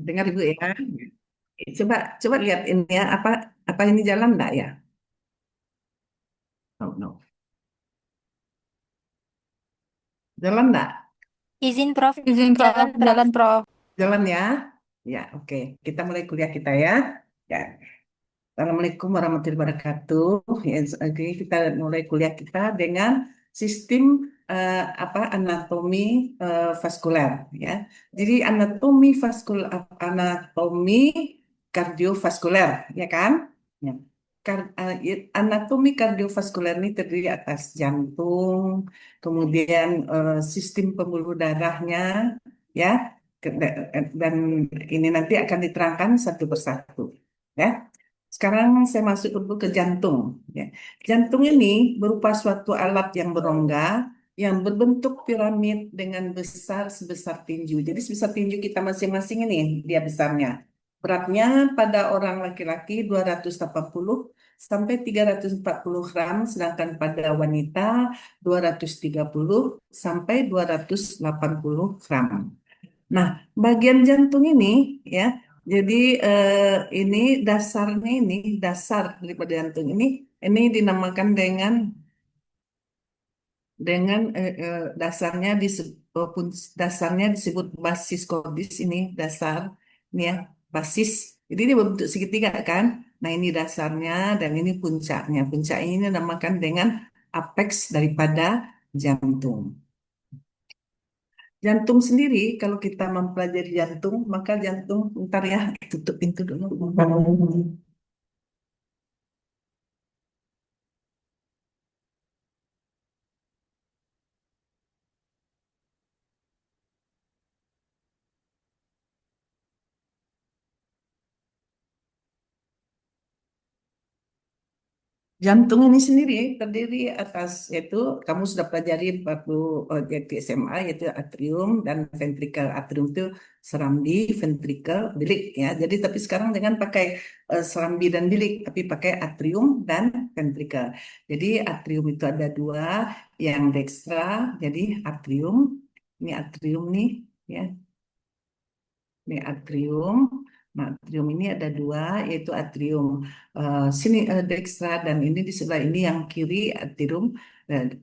dengar Ibu ya. Coba coba lihat ini ya, apa ini jalan enggak ya? No, no. Jalan enggak? Izin Prof, Izin Prof, jalan Prof. jalan Prof. Jalan ya? Ya, oke. Kita mulai kuliah kita ya. Ya. Assalamualaikum warahmatullahi wabarakatuh. Ya, oke, kita mulai kuliah kita dengan sistem anatomi vaskuler ya. Jadi anatomi kardiovaskuler ya kan? Ya. Anatomi kardiovaskuler ini terdiri atas jantung, kemudian sistem pembuluh darahnya ya, dan ini nanti akan diterangkan satu persatu ya. Sekarang saya masuk dulu ke jantung. Ya. Jantung ini berupa suatu alat yang berongga yang berbentuk piramid dengan besar sebesar tinju. Jadi sebesar tinju kita masing-masing ini dia besarnya. Beratnya pada orang laki-laki 280 sampai 340 gram, sedangkan pada wanita 230 sampai 280 gram. Nah, bagian jantung ini ya, jadi ini dasar daripada jantung ini dinamakan dengan dasarnya disebut basis kordis ini dasar ini ya basis. Jadi ini berbentuk segitiga kan. Nah ini dasarnya dan ini puncaknya. Puncak ini dinamakan dengan apex daripada jantung. Jantung sendiri, kalau kita mempelajari jantung, maka jantung, bentar ya, tutup pintu dulu. Jantung ini sendiri terdiri atas, yaitu kamu sudah pelajari waktu di SMA, yaitu atrium dan ventrikel. Atrium itu serambi, ventrikel, bilik ya. Jadi tapi sekarang dengan pakai serambi dan bilik, tapi pakai atrium dan ventrikel. Jadi atrium itu ada dua, yang dekstra, jadi atrium, ini atrium nih ya. Ini atrium. Nah, atrium ini ada dua, yaitu atrium sini dekstra dan ini di sebelah ini yang kiri atrium dan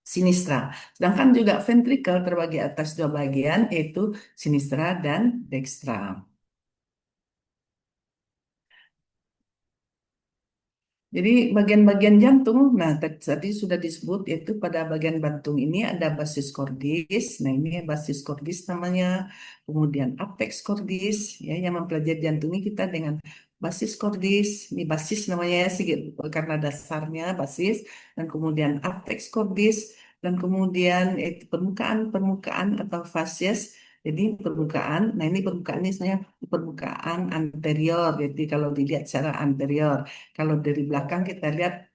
sinistra. Sedangkan juga ventrikel terbagi atas dua bagian, yaitu sinistra dan dekstra. Jadi bagian-bagian jantung, nah tadi sudah disebut yaitu pada bagian jantung ini ada basis kordis. Nah ini basis kordis namanya. Kemudian apex kordis ya yang mempelajari jantung ini kita dengan basis kordis. Ini basis namanya ya sih karena dasarnya basis dan kemudian apex kordis dan kemudian itu permukaan atau fasies. Jadi permukaan, nah ini permukaan ini sebenarnya permukaan anterior. Jadi kalau dilihat secara anterior. Kalau dari belakang kita lihat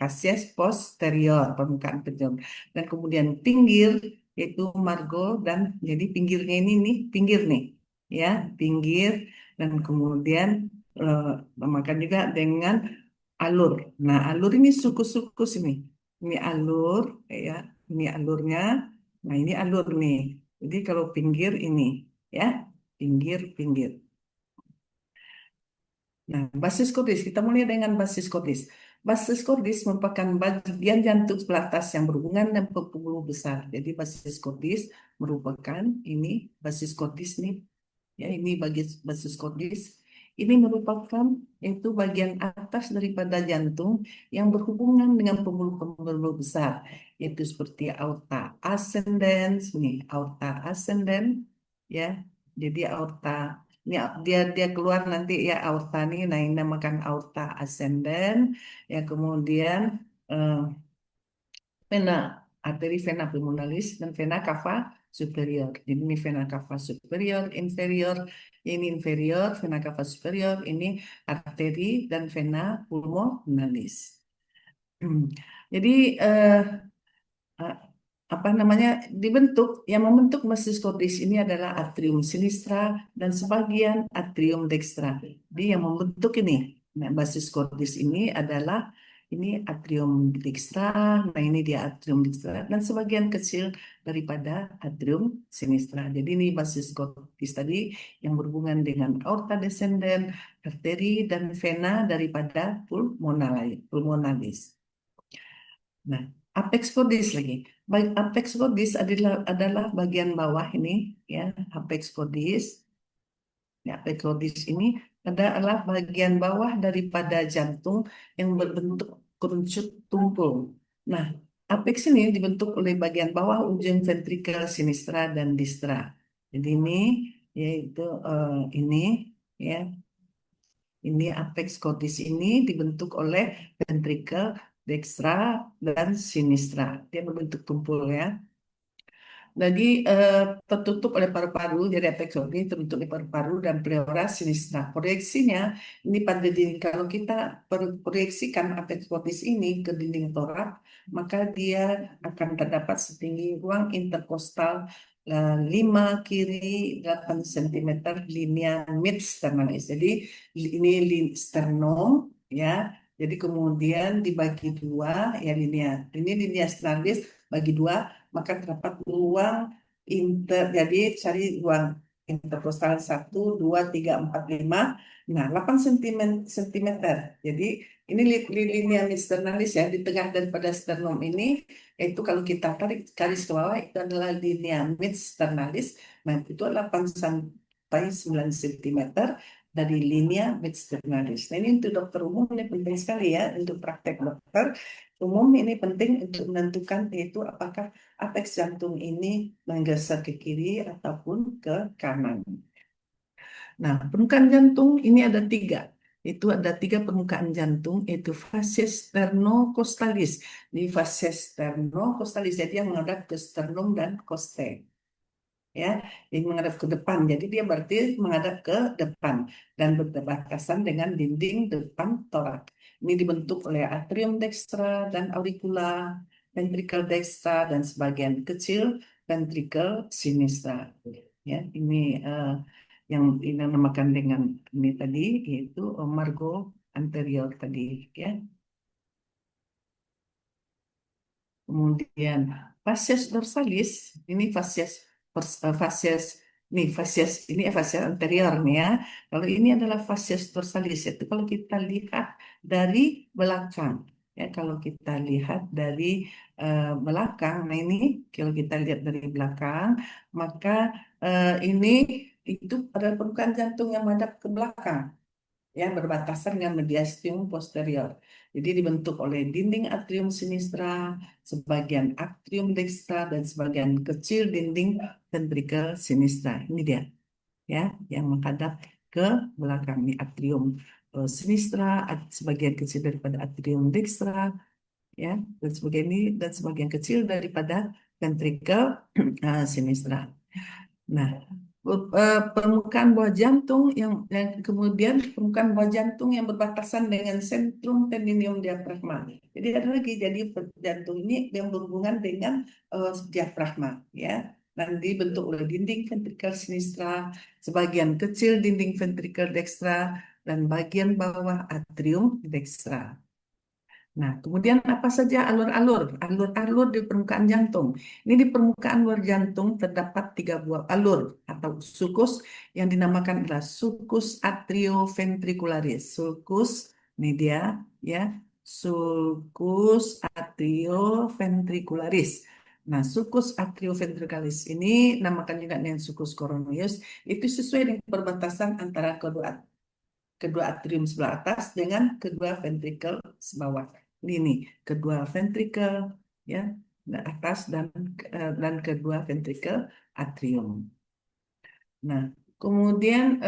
facies posterior, permukaan anterior. Dan kemudian pinggir yaitu margo dan jadi pinggirnya ini nih, pinggir nih. Ya, pinggir dan kemudian makan juga dengan alur. Nah, alur ini suku-suku sini. Ini alur ya, ini alurnya. Nah, ini alur nih. Jadi kalau pinggir ini ya, pinggir-pinggir. Nah, basis kordis, kita mulai dengan basis kordis. Basis kordis merupakan bagian jantung sebelah atas yang berhubungan dengan pembuluh besar. Jadi basis kordis merupakan ini basis kordis nih. Ya, ini basis kordis. Ini merupakan itu bagian atas daripada jantung yang berhubungan dengan pembuluh-pembuluh besar, yaitu seperti aorta ascendens, nih aorta ascendens, ya. Jadi aorta ini dia keluar nanti ya aorta nih, nah ini namakan aorta ascendens, ya kemudian eh, vena arteri vena pulmonalis dan vena cava superior. Jadi ini vena cava superior, inferior, ini inferior, vena cava superior, ini arteri dan vena pulmonalis. Jadi eh, apa namanya dibentuk yang membentuk basis kordis ini adalah atrium sinistra dan sebagian atrium dekstra. Jadi yang membentuk ini, nah, basis kordis ini adalah Ini atrium dextra, nah ini dia atrium dextra dan sebagian kecil daripada atrium sinistra. Jadi ini basis kortis tadi yang berhubungan dengan aorta descendens, arteri dan vena daripada pulmonalis. Nah, apex cordis lagi. Baik, apex cordis adalah bagian bawah ini ya, apex cordis. Ya, apex cordis ini adalah bagian bawah daripada jantung yang berbentuk kerucut tumpul. Nah, apex ini dibentuk oleh bagian bawah ujung ventrikel sinistra dan distra. Jadi ini yaitu ini ya, ini apex cordis ini dibentuk oleh ventrikel dextra dan sinistra. Dia berbentuk tumpul ya. Jadi tertutup oleh paru-paru, jadi apex cordis tertutup oleh paru-paru dan pleura sinistra. Proyeksinya ini pada dinding. Kalau kita proyeksikan apex cordis ini ke dinding torak, maka dia akan terdapat setinggi ruang interkostal 5 kiri 8 cm linea mid sternalis. Jadi ini sternum ya. Jadi kemudian dibagi dua ya linea. Ini linea sternalis bagi dua maka terdapat ruang jadi cari ruang interkostal 1, 2, 3, 4, 5. Nah, 8 cm. Jadi ini linea sternalis ya di tengah daripada sternum ini, yaitu kalau kita tarik garis ke bawah itu adalah linea mid sternalis. Nah, itu 8 sampai 9 cm dari linea mid sternalis. Nah, ini untuk dokter umum ini penting sekali ya untuk praktek dokter umum ini penting untuk menentukan yaitu apakah apex jantung ini menggeser ke kiri ataupun ke kanan. Nah, permukaan jantung ini ada tiga. Itu ada tiga permukaan jantung, yaitu facies sternocostalis. Di facies sternocostalis, jadi yang menghadap ke sternum dan costae. Ya, ini menghadap ke depan. Jadi dia berarti menghadap ke depan dan berbatasan dengan dinding depan torak. Ini dibentuk oleh atrium dextra dan auricula, ventricle dextra dan sebagian kecil ventricle sinistra. Ya, ini yang dinamakan dengan ini tadi yaitu margo anterior tadi ya. Kemudian facies dorsalis, ini facies ini facies anterior nih ya. Kalau ini adalah facies dorsalis, itu kalau kita lihat dari belakang. Ya, kalau kita lihat dari belakang, nah ini kalau kita lihat dari belakang, maka ini itu adalah permukaan jantung yang menghadap ke belakang ya berbatasan dengan mediastinum posterior. Jadi dibentuk oleh dinding atrium sinistra, sebagian atrium dextra dan sebagian kecil dinding ventricle sinistra. Ini dia ya yang menghadap ke belakang ini atrium sinistra, sebagian kecil daripada atrium dextra ya dan sebagian ini dan sebagian kecil daripada ventricle sinistra. Nah, permukaan buah jantung yang kemudian permukaan buah jantung yang berbatasan dengan sentrum tendineum diafragma. Jadi ada lagi jadi jantung ini yang berhubungan dengan diafragma ya. Dan dibentuk oleh dinding ventrikel sinistra, sebagian kecil dinding ventrikel dextra dan bagian bawah atrium dextra. Nah, kemudian apa saja alur-alur? Alur-alur di permukaan jantung. Ini di permukaan luar jantung terdapat tiga buah alur atau sulcus yang dinamakan adalah sulcus atrioventricularis. Sulcus, ini dia, ya, sulcus atrioventricularis. Nah, sulcus atrioventricularis ini namakan juga dengan sulcus coronoius. Itu sesuai dengan perbatasan antara kedua atrium sebelah atas dengan kedua ventrikel sebawah. Ini kedua ventrikel ya atas dan kedua ventrikel atrium. Nah, kemudian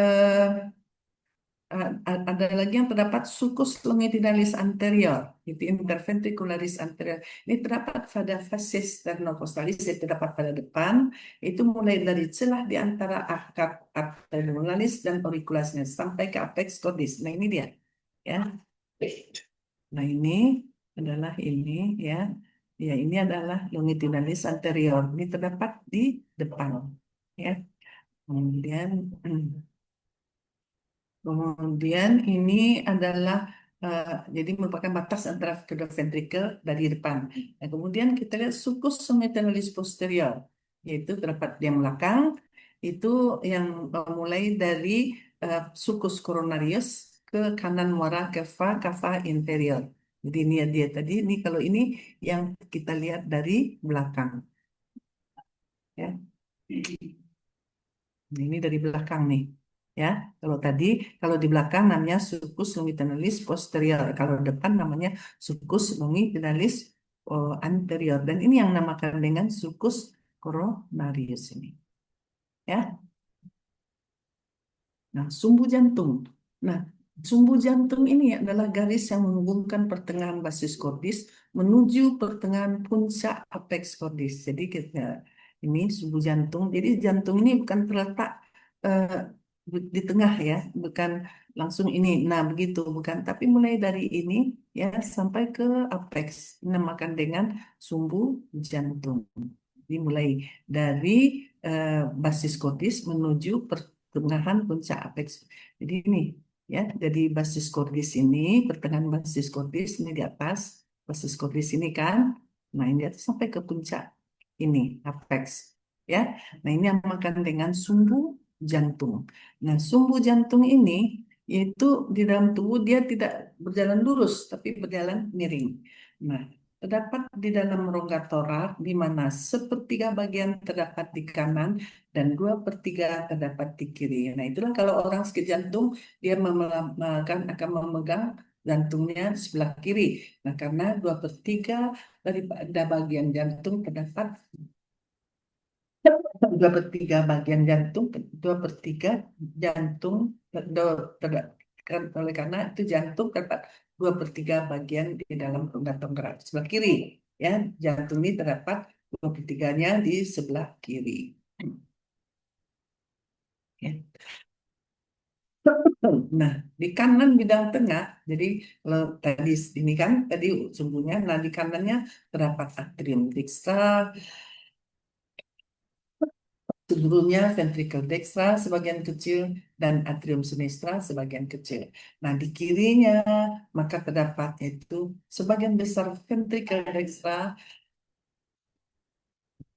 ada lagi yang terdapat sulcus longitudinalis anterior, itu interventricularis anterior. Ini terdapat pada facies sternocostalis, yang terdapat pada depan, itu mulai dari celah di antara akar arteriolis dan aurikulasnya sampai ke apex cordis. Nah, ini dia, ya. Nah, ini adalah ini, ya. Ya, ini adalah longitudinalis anterior. Ini terdapat di depan, ya. Kemudian Kemudian ini adalah jadi merupakan batas antara kedua ventrikel dari depan. Nah, kemudian kita lihat sulcus somatostalis posterior, yaitu terdapat di yang belakang, itu yang mulai dari sulcus coronarius ke kanan muara cava inferior. Jadi ini dia tadi, ini kalau ini yang kita lihat dari belakang, ya. Ini dari belakang nih, ya. Kalau tadi, kalau di belakang namanya sulcus longitudinalis posterior, kalau depan namanya sulcus longitudinalis anterior. Dan ini yang namakan dengan sulcus coronarius ini, ya. Nah, sumbu jantung. Nah, sumbu jantung ini adalah garis yang menghubungkan pertengahan basis kordis menuju pertengahan puncak apex kordis. Jadi kita ini sumbu jantung. Jadi jantung ini bukan terletak eh, di tengah ya, bukan langsung ini. Nah, begitu bukan. Tapi mulai dari ini ya sampai ke apex, dinamakan dengan sumbu jantung. Dimulai dari eh, basis kordis menuju pertengahan puncak apex. Jadi ini ya, jadi basis kordis ini, pertengahan basis kordis ini di atas, basis kordis ini kan, nah ini atas sampai ke puncak ini apex ya. Nah ini yang makan dengan sumbu jantung. Nah sumbu jantung ini yaitu di dalam tubuh dia tidak berjalan lurus tapi berjalan miring. Nah, terdapat di dalam rongga torak di mana sepertiga bagian terdapat di kanan dan 2/3 terdapat di kiri. Nah, itulah kalau orang sakit jantung dia akan memegang jantungnya sebelah kiri. Nah, karena 2/3 daripada bagian jantung terdapat 2/3 bagian jantung, 2/3 jantung oleh karena itu jantung terdapat 2/3 bagian di dalam rongga tengkorak sebelah kiri. Ya, jantung ini terdapat 2/3-nya di sebelah kiri. Ya. Nah, di kanan bidang tengah, jadi kalau tadi ini kan tadi sumbunya, nah di kanannya terdapat atrium dextra, sebelumnya ventricle dextra sebagian kecil dan atrium sinistra sebagian kecil. Nah, di kirinya maka terdapat itu sebagian besar ventricle dextra,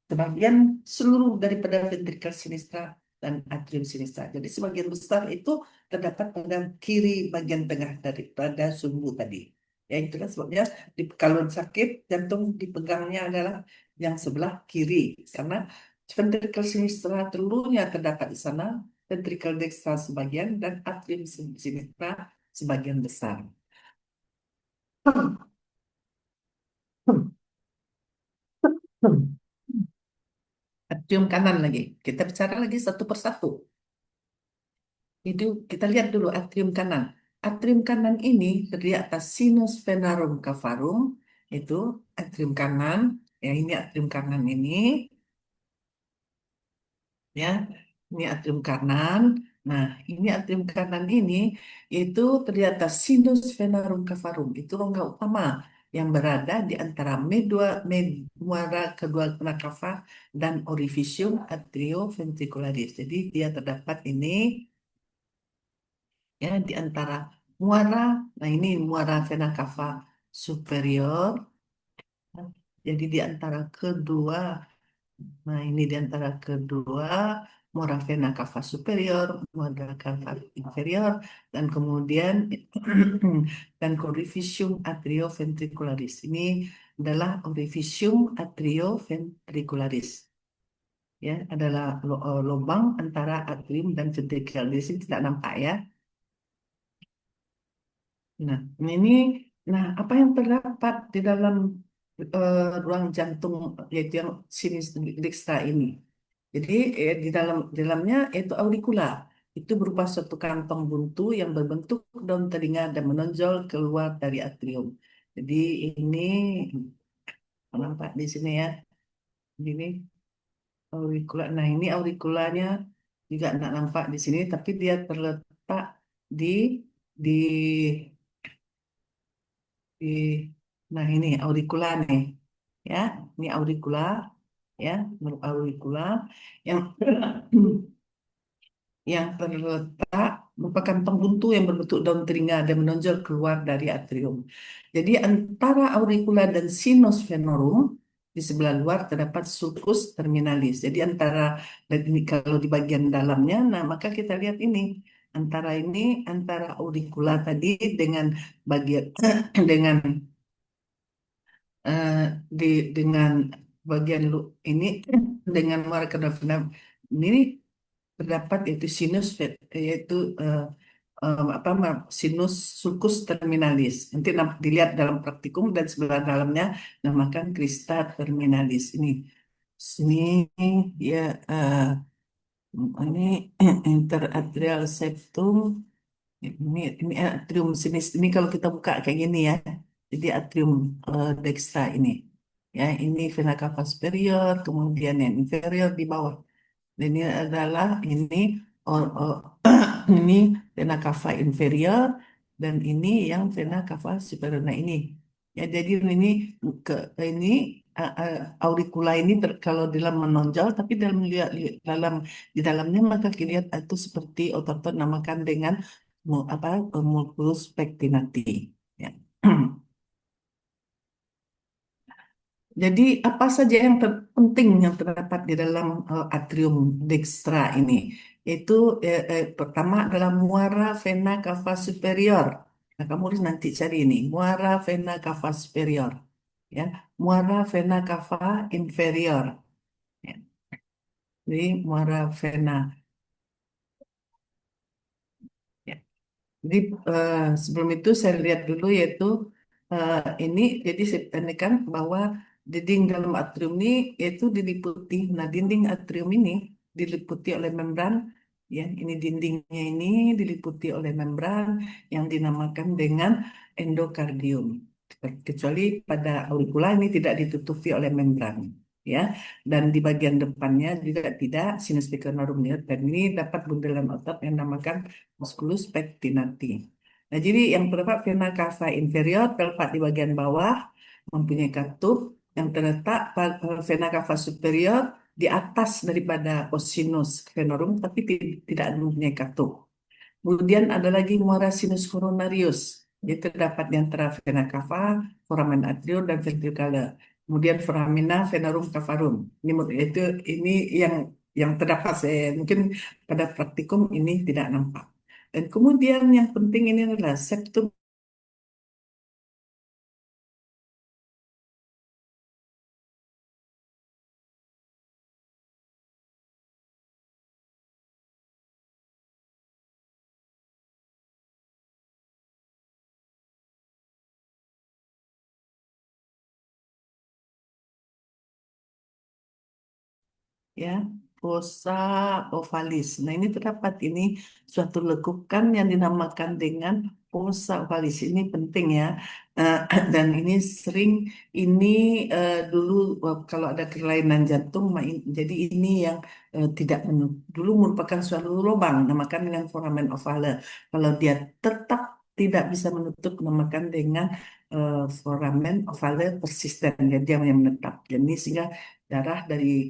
sebagian seluruh daripada ventricle sinistra dan atrium sinistra. Jadi sebagian besar itu terdapat pada kiri bagian tengah daripada sumbu tadi. Ya itulah sebabnya kalau sakit jantung dipegangnya adalah yang sebelah kiri karena ventricle sinistra seluruhnya terdapat di sana, ventricle dextra sebagian dan atrium sinistra sebagian besar. Atrium kanan lagi. Kita bicara lagi satu persatu. Itu kita lihat dulu atrium kanan. Atrium kanan ini terdiri atas sinus venarum cavarum, itu atrium kanan. Ya, ini atrium kanan ini, ya. Ini atrium kanan. Nah, ini atrium kanan ini itu terdiri atas sinus venarum cavarum. Itu rongga utama yang berada di antara muara kedua vena cava dan orificium atrioventricularis. Jadi dia terdapat ini ya di antara muara, nah ini muara vena cava superior, jadi di antara kedua, nah ini di antara kedua muara vena cava superior, muara cava inferior, dan kemudian dan orificium atrioventricularis. Ini adalah orificium atrioventricularis. Ya, adalah lubang antara atrium dan ventrikel. Di sini tidak nampak ya. Nah, ini, nah apa yang terdapat di dalam ruang jantung yaitu yang sinis dikstra ini? Jadi di dalamnya itu auricula. Itu berupa suatu kantong buntu yang berbentuk daun telinga dan menonjol keluar dari atrium. Jadi ini nampak di sini ya. Ini auricula. Nah, ini auriculanya juga tidak nampak di sini, tapi dia terletak di di di nah ini auricula nih ya, ini auricula ya, auricula yang yang terletak merupakan pembuntu yang berbentuk daun teringga dan menonjol keluar dari atrium. Jadi antara auricula dan sinus venorum di sebelah luar terdapat sulcus terminalis. Jadi antara dan ini kalau di bagian dalamnya, nah maka kita lihat ini antara auricula tadi dengan bagian dengan eh, di dengan bagian ini dengan muara kedapatan ini terdapat yaitu yaitu apa sinus sulcus terminalis. Nanti dilihat dalam praktikum dan sebelah dalamnya namakan crista terminalis. Ini ya ini interatrial septum. Ini atrium sinis ini kalau kita buka kayak gini ya. Jadi atrium dextra ini. Ya, ini vena cava superior, kemudian yang inferior di bawah. Dan ini adalah ini vena cava inferior dan ini yang vena cava superior. Nah, ini ya jadi ke ini auricula ini kalau dalam menonjol tapi dalam di dalamnya maka kita lihat itu seperti otot namakan dengan apa mulcus pectinati. Ya. Jadi apa saja yang terpenting yang terdapat di dalam atrium dextra ini? Itu pertama adalah muara vena cava superior. Nah, kamu harus nanti cari ini, muara vena cava superior, ya, muara vena cava inferior. Ya. Jadi muara vena. Ya. Jadi sebelum itu saya lihat dulu yaitu eh, ini jadi saya tandakan bahwa dinding dalam atrium ini yaitu diliputi. Nah, dinding atrium ini diliputi oleh membran ya. Ini dindingnya ini diliputi oleh membran yang dinamakan dengan endokardium. Kecuali pada auricula ini tidak ditutupi oleh membran ya. Dan di bagian depannya juga tidak sinus pectoralis dan ini dapat bundelan otot yang dinamakan musculus pectinati. Nah, jadi yang terdapat vena cava inferior terletak di bagian bawah, mempunyai katup yang terletak pada vena cava superior di atas daripada cosinus venorum, tapi tidak mempunyai katup. Kemudian ada lagi muara sinus coronarius, yaitu terdapat di antara vena cava, foramen atrium, dan ventricular. Kemudian foramina venarum cavarum. Ini yang terdapat saya mungkin pada praktikum ini tidak nampak. Dan kemudian yang penting ini adalah septum. Ya, fossa ovalis. Nah, ini terdapat ini suatu lekukan yang dinamakan dengan fossa ovalis. Ini penting ya. Eh, dan ini sering ini dulu kalau ada kelainan jantung, jadi ini yang tidak dulu merupakan suatu lubang, namakan dengan foramen ovale. Kalau dia tetap tidak bisa menutup, namakan dengan foramen ovale persisten. Jadi dia yang menetap. Jadi sehingga darah dari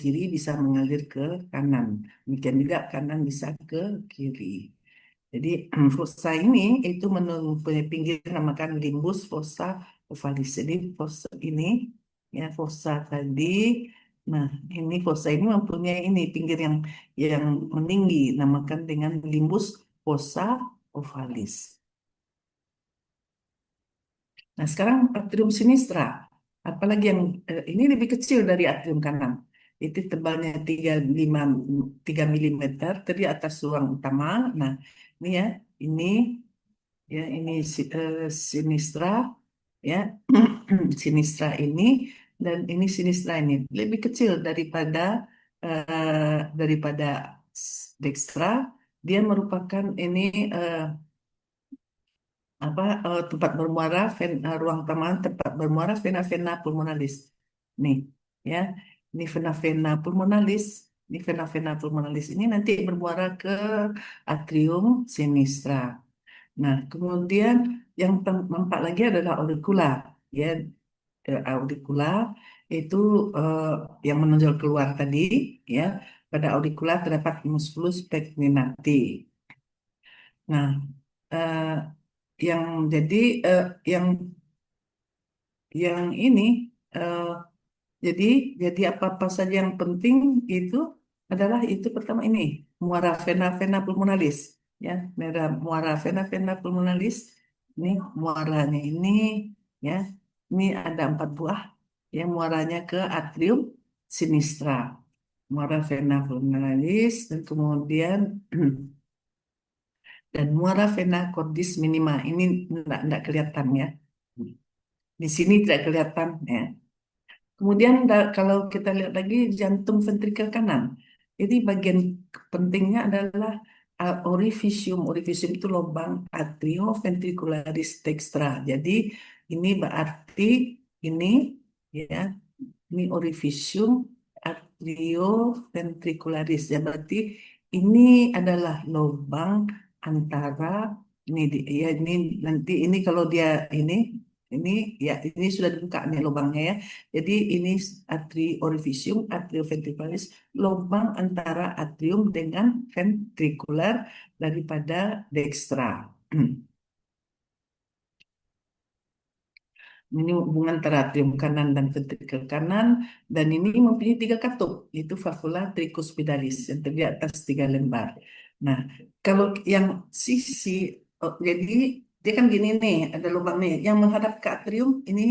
kiri bisa mengalir ke kanan. Demikian juga kanan bisa ke kiri. Jadi fossa ini itu mempunyai pinggir namakan limbus fossa ovalis. Jadi fossa ini ya fossa tadi. Nah, ini fossa ini mempunyai ini pinggir yang meninggi namakan dengan limbus fossa ovalis. Nah, sekarang atrium sinistra. Apalagi yang ini lebih kecil dari atrium kanan. Itu tebalnya 3 milimeter dari atas ruang utama. Nah, ini ya, ini ini sinistra ya. Sinistra ini dan ini sinistra ini lebih kecil daripada dextra. Dia merupakan ini tempat bermuara ruang taman tempat bermuara vena-vena pulmonalis. Nih, ya. Ini vena-vena pulmonalis. Ini vena-vena pulmonalis ini nanti bermuara ke atrium sinistra. Nah, kemudian yang nampak lagi adalah auricula. Ya, auricula itu eh, yang menonjol keluar tadi, ya. Pada auricula terdapat musculus pectinati. Nah, eh, yang jadi eh, yang yang ini eh, jadi jadi apa-apa saja yang penting itu adalah itu pertama ini muara vena vena pulmonalis ya merah muara vena vena pulmonalis ini muaranya ini ya ini ada 4 buah ya muaranya ke atrium sinistra muara vena pulmonalis dan kemudian dan muara vena cordis minima ini enggak kelihatan ya di sini tidak kelihatan ya. Kemudian kalau kita lihat lagi jantung ventrikel kanan, jadi bagian pentingnya adalah orifisium. Orifisium itu lubang atrioventricularis dextra. Jadi ini berarti ini ya ini orifisium atrioventricularis. Ya berarti ini adalah lubang antara ya ini nanti ini kalau dia ini ini ya ini sudah dibuka nih lubangnya ya. Jadi ini orificium atrioventricularis, lubang antara atrium dengan ventrikular daripada dextra. Ini hubungan antara atrium kanan dan ventrikel kanan, dan ini mempunyai 3 katup, yaitu valvula tricuspidalis yang terdiri atas 3 lembar. Nah, kalau yang sisi, jadi dia kan gini nih, ada lubang nih, yang menghadap ke atrium ini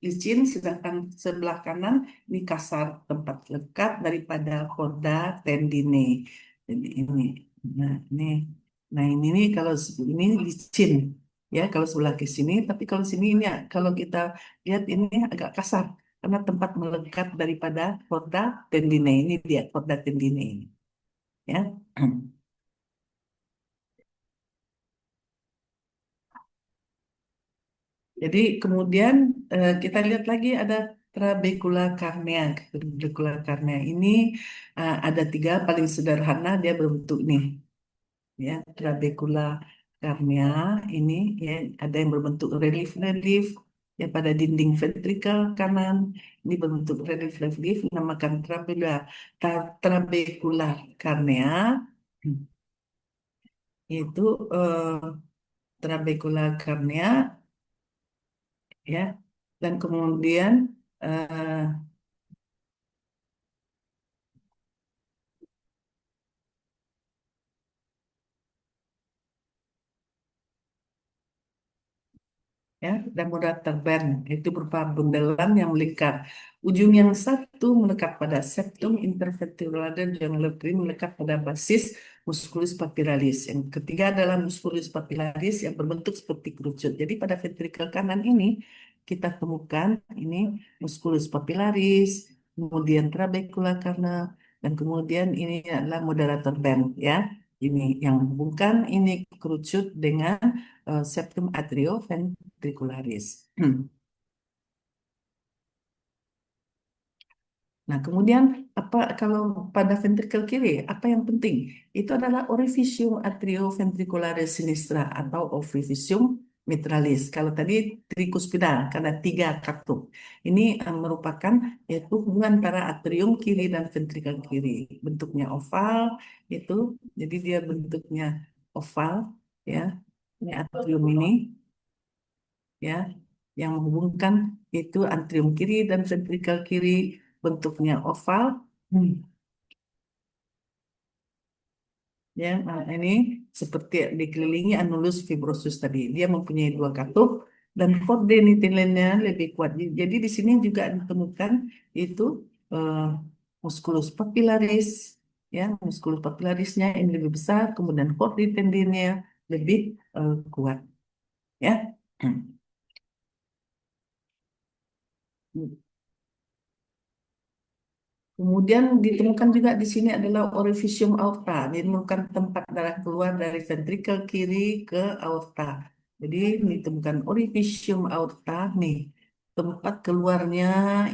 licin, sedangkan sebelah kanan ini kasar tempat lekat daripada chorda tendine. Jadi ini, nah ini nih kalau ini licin. Ya, kalau sebelah ke sini, tapi kalau sini ini kalau kita lihat ini agak kasar karena tempat melekat daripada korda tendine ini dia korda tendine ini, ya. Jadi kemudian kita lihat lagi ada trabekula karnea. Trabekula karnea ini ada 3 paling sederhana dia berbentuk nih ya trabekula karnea ini ya ada yang berbentuk relief-relief ya pada dinding ventrikel kanan ini berbentuk relief-relief dinamakan trabekula karnea. Itu trabekula karnea ya dan kemudian eh, ya dan mudah terbang itu berupa bundelan yang melingkar. Ujung yang satu melekat pada septum interventricular dan yang lain melekat pada basis musculus papillaris. Yang ketiga adalah musculus papillaris yang berbentuk seperti kerucut. Jadi pada ventrikel kanan ini kita temukan ini musculus papillaris, kemudian trabecula karena dan kemudian ini adalah moderator band ya. Ini yang menghubungkan ini kerucut dengan septum atrioventricularis. Nah, kemudian apa kalau pada ventrikel kiri, apa yang penting? Itu adalah orificium atrioventricularis sinistra atau orificium mitralis. Kalau tadi tricuspidal, karena 3 katup. Ini merupakan yaitu hubungan antara atrium kiri dan ventrikel kiri. Bentuknya oval, itu jadi dia bentuknya oval, ya. Ini atrium ini ya yang menghubungkan itu atrium kiri dan ventrikel kiri bentuknya oval. Hmm. Ya, nah ini seperti dikelilingi anulus fibrosus tadi. Dia mempunyai 2 katup dan kode nitilennya lebih kuat. Jadi di sini juga ditemukan itu eh, musculus papillaris, ya musculus papillarisnya ini lebih besar, kemudian kode tendinnya lebih kuat, ya. Kemudian ditemukan juga di sini adalah orificium aorta. Ditemukan tempat darah keluar dari ventrikel kiri ke aorta. Jadi ditemukan orificium aorta nih. Tempat keluarnya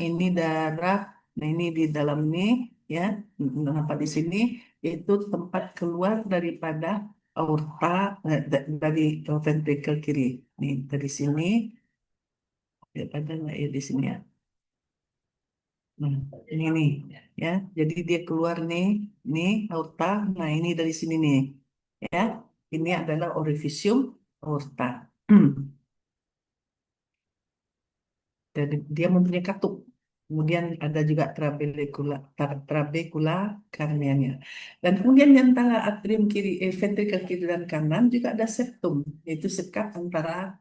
ini darah. Nah ini di dalam nih ya. Nampak di sini yaitu tempat keluar daripada aorta dari ventrikel kiri. Nih dari sini ada nggak ya di sini ya? Nah, ini nih, ya. Jadi dia keluar nih, nih aorta. Nah, ini dari sini nih, ya. Ini adalah orifisium aorta. Dan dia mempunyai katup. Kemudian ada juga trabekula karnianya. Dan kemudian di antara atrium kiri, ventrikel kiri dan kanan juga ada septum, yaitu sekat antara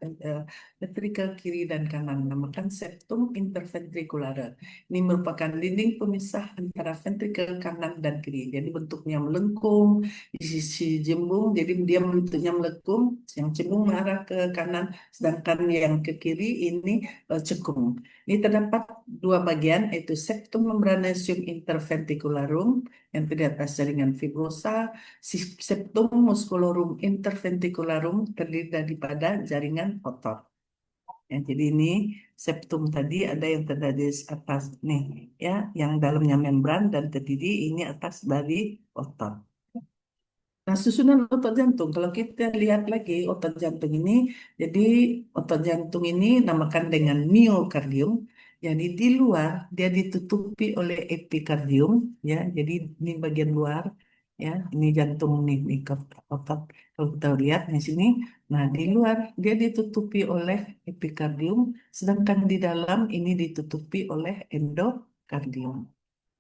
ventrikel kiri dan kanan. Namakan septum interventricularis. Ini merupakan dinding pemisah antara ventrikel kanan dan kiri. Jadi bentuknya melengkung di sisi jembung. Jadi dia bentuknya melengkung, yang cembung mengarah ke kanan, sedangkan yang ke kiri ini cekung. Ini terdapat dua bagian, yaitu septum membranacum interventricularum yang terdiri atas jaringan fibrosa, septum musculorum interventricularum terdiri daripada jaringan otot. Ya, jadi ini septum tadi ada yang terdiri di atas nih, ya, yang dalamnya membran dan terdiri ini atas dari otot. Nah, susunan otot jantung, kalau kita lihat lagi otot jantung ini, jadi otot jantung ini namakan dengan miokardium. Jadi di luar dia ditutupi oleh epikardium, ya. Jadi ini bagian luar, ya. Ini jantung nih otot. Kalau kita lihat di sini, nah di luar dia ditutupi oleh epikardium, sedangkan di dalam ini ditutupi oleh endokardium.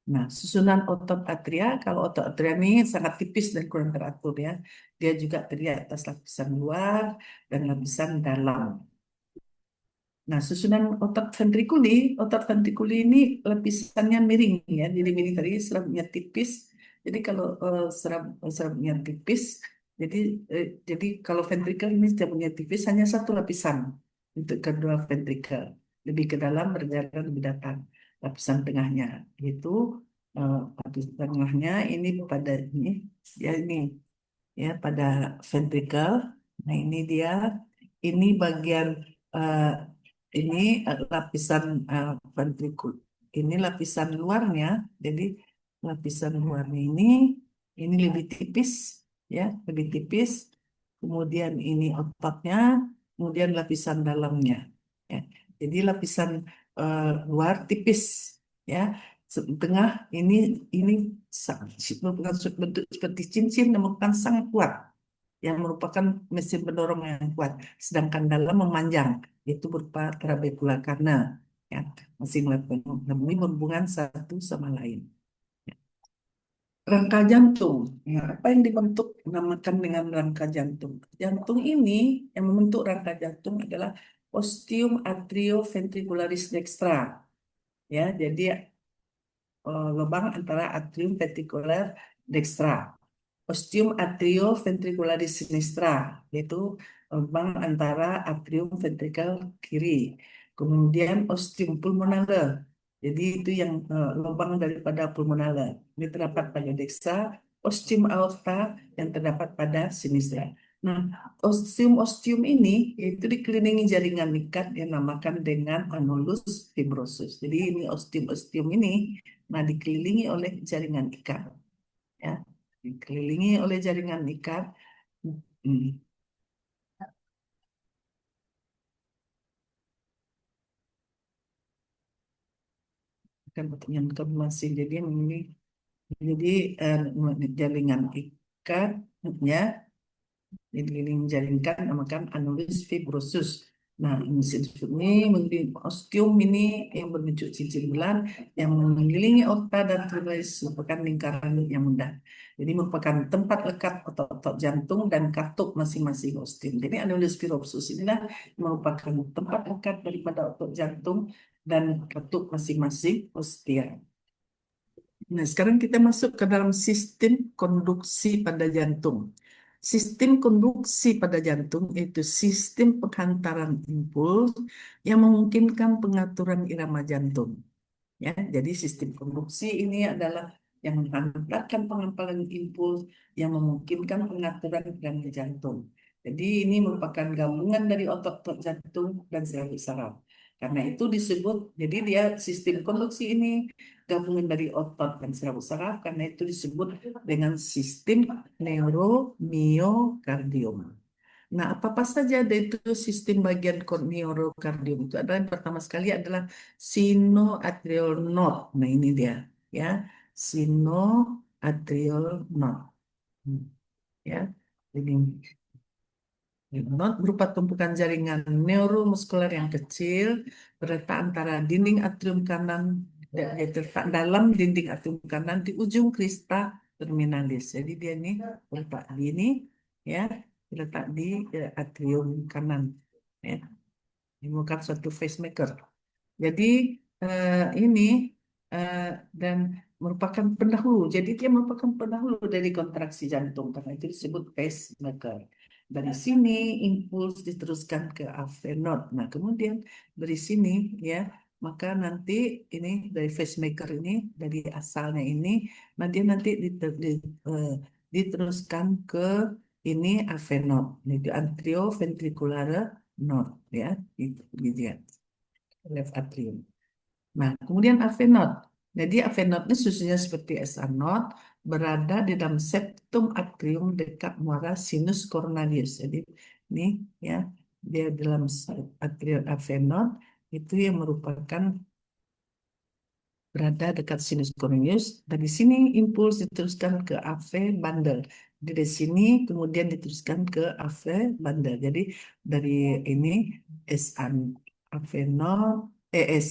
Nah, susunan otot atria, kalau otot atria ini sangat tipis dan kurang teratur ya. Dia juga terdiri atas lapisan luar dan lapisan dalam. Nah, susunan otot ventrikuli ini lapisannya miring ya, jadi miring tadi serabnya tipis. Jadi kalau serabnya tipis, jadi jadi kalau ventrikel ini serabnya tipis hanya satu lapisan untuk kedua ventrikel. Lebih ke dalam berjalan lebih datar. Lapisan tengahnya itu lapisan tengahnya ini pada ini ya ini ya pada ventrikel. Nah, ini dia. Ini bagian eh, ini lapisan ventrikul. Ini lapisan luarnya. Jadi lapisan luarnya ini lebih tipis ya, lebih tipis. Kemudian ini ototnya, kemudian lapisan dalamnya. Ya. Jadi lapisan luar tipis ya. Tengah ini merupakan bentuk seperti cincin yang merupakan sangat kuat yang merupakan mesin pendorong yang kuat. Sedangkan dalam memanjang, itu berupa trabekula karena ya, mesin ini berhubungan satu sama lain. Rangka jantung, ya, apa yang dibentuk namakan dengan rangka jantung? Jantung ini yang membentuk rangka jantung adalah ostium atrioventricularis dextra. Ya, jadi lubang antara atrium ventricular dextra. Ostium atrioventricularis sinistra, yaitu lubang antara atrium ventrikel kiri. Kemudian ostium pulmonale, jadi itu yang lubang daripada pulmonale. Ini terdapat pada dextra, ostium aorta yang terdapat pada sinistra. Nah, ostium ini itu dikelilingi jaringan ikat yang namakan dengan annulus fibrosus. Jadi ini ostium ini, nah dikelilingi oleh jaringan ikat, ya, dikelilingi oleh jaringan ikat. Hmm, Kan pertanyaan kamu masih jadi ini jadi jaringan ikat ya dikelilingi jaringan namakan annulus fibrosus. Nah, mesin ini mengelilingi ostium ini yang berbentuk cincin bulan yang mengelilingi otak dan tubulis merupakan lingkaran yang mudah. Jadi merupakan tempat lekat otot-otot jantung dan katup masing-masing ostium. Jadi annulus fibrosus inilah merupakan tempat lekat daripada otot jantung dan katup masing-masing ostium. Nah, sekarang kita masuk ke dalam sistem konduksi pada jantung. Sistem konduksi pada jantung itu sistem penghantaran impuls yang memungkinkan pengaturan irama jantung. Ya, jadi sistem konduksi ini adalah yang menghantarkan pengampalan impuls yang memungkinkan pengaturan irama jantung. Jadi ini merupakan gabungan dari otot-otot jantung dan saraf. Karena itu disebut, jadi dia sistem konduksi ini gabungan dari otot dan saraf, karena itu disebut dengan sistem neuromyokardium. Nah, apa-apa saja ada itu sistem bagian neurokardium itu adalah yang pertama sekali adalah sinoatrial node. Nah, ini dia ya, sinoatrial node. Hmm, Ya. Ini node berupa tumpukan jaringan neuromuskuler yang kecil terletak antara dinding atrium kanan dan terletak dalam dinding atrium kanan di ujung crista terminalis. Jadi dia ini terletak di ini, ya, terletak di atrium kanan. Ya. Ini bukan suatu pacemaker. Jadi ini eh, dan merupakan pendahulu. Jadi dia merupakan pendahulu dari kontraksi jantung karena itu disebut pacemaker. Dari sini impuls diteruskan ke AV node. Nah, kemudian dari sini, ya, maka nanti ini dari pacemaker ini dari asalnya ini, nah dia nanti diteruskan ke ini AV node, itu atrioventricular node, ya, gitu ya, left atrium. Nah, kemudian AV node. Jadi AV node ini susunya seperti SA node, berada di dalam septum atrium dekat muara sinus coronarius. Jadi ini, ya, dia dalam atrium AV node itu yang merupakan berada dekat sinus coronarius. Dari sini impuls diteruskan ke AV bundle. Dari sini kemudian diteruskan ke AV bundle. Jadi dari ini SA AV node, ES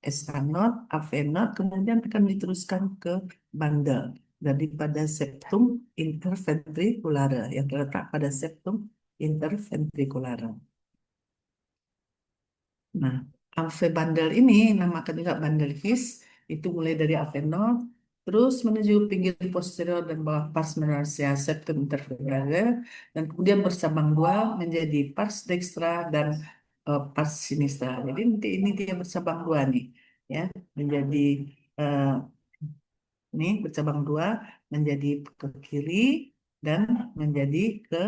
SA node, AV node, kemudian akan diteruskan ke bundle daripada septum interventricular yang terletak pada septum interventricular. Nah, AV bundle ini namakan juga bundle His, itu mulai dari AV node terus menuju pinggir posterior dan bawah pars menarsia septum intervertebral dan kemudian bercabang dua menjadi pars dextra dan pars sinistra. Jadi nanti ini dia bercabang dua nih, ya, menjadi eh, ini bercabang dua menjadi ke kiri dan menjadi ke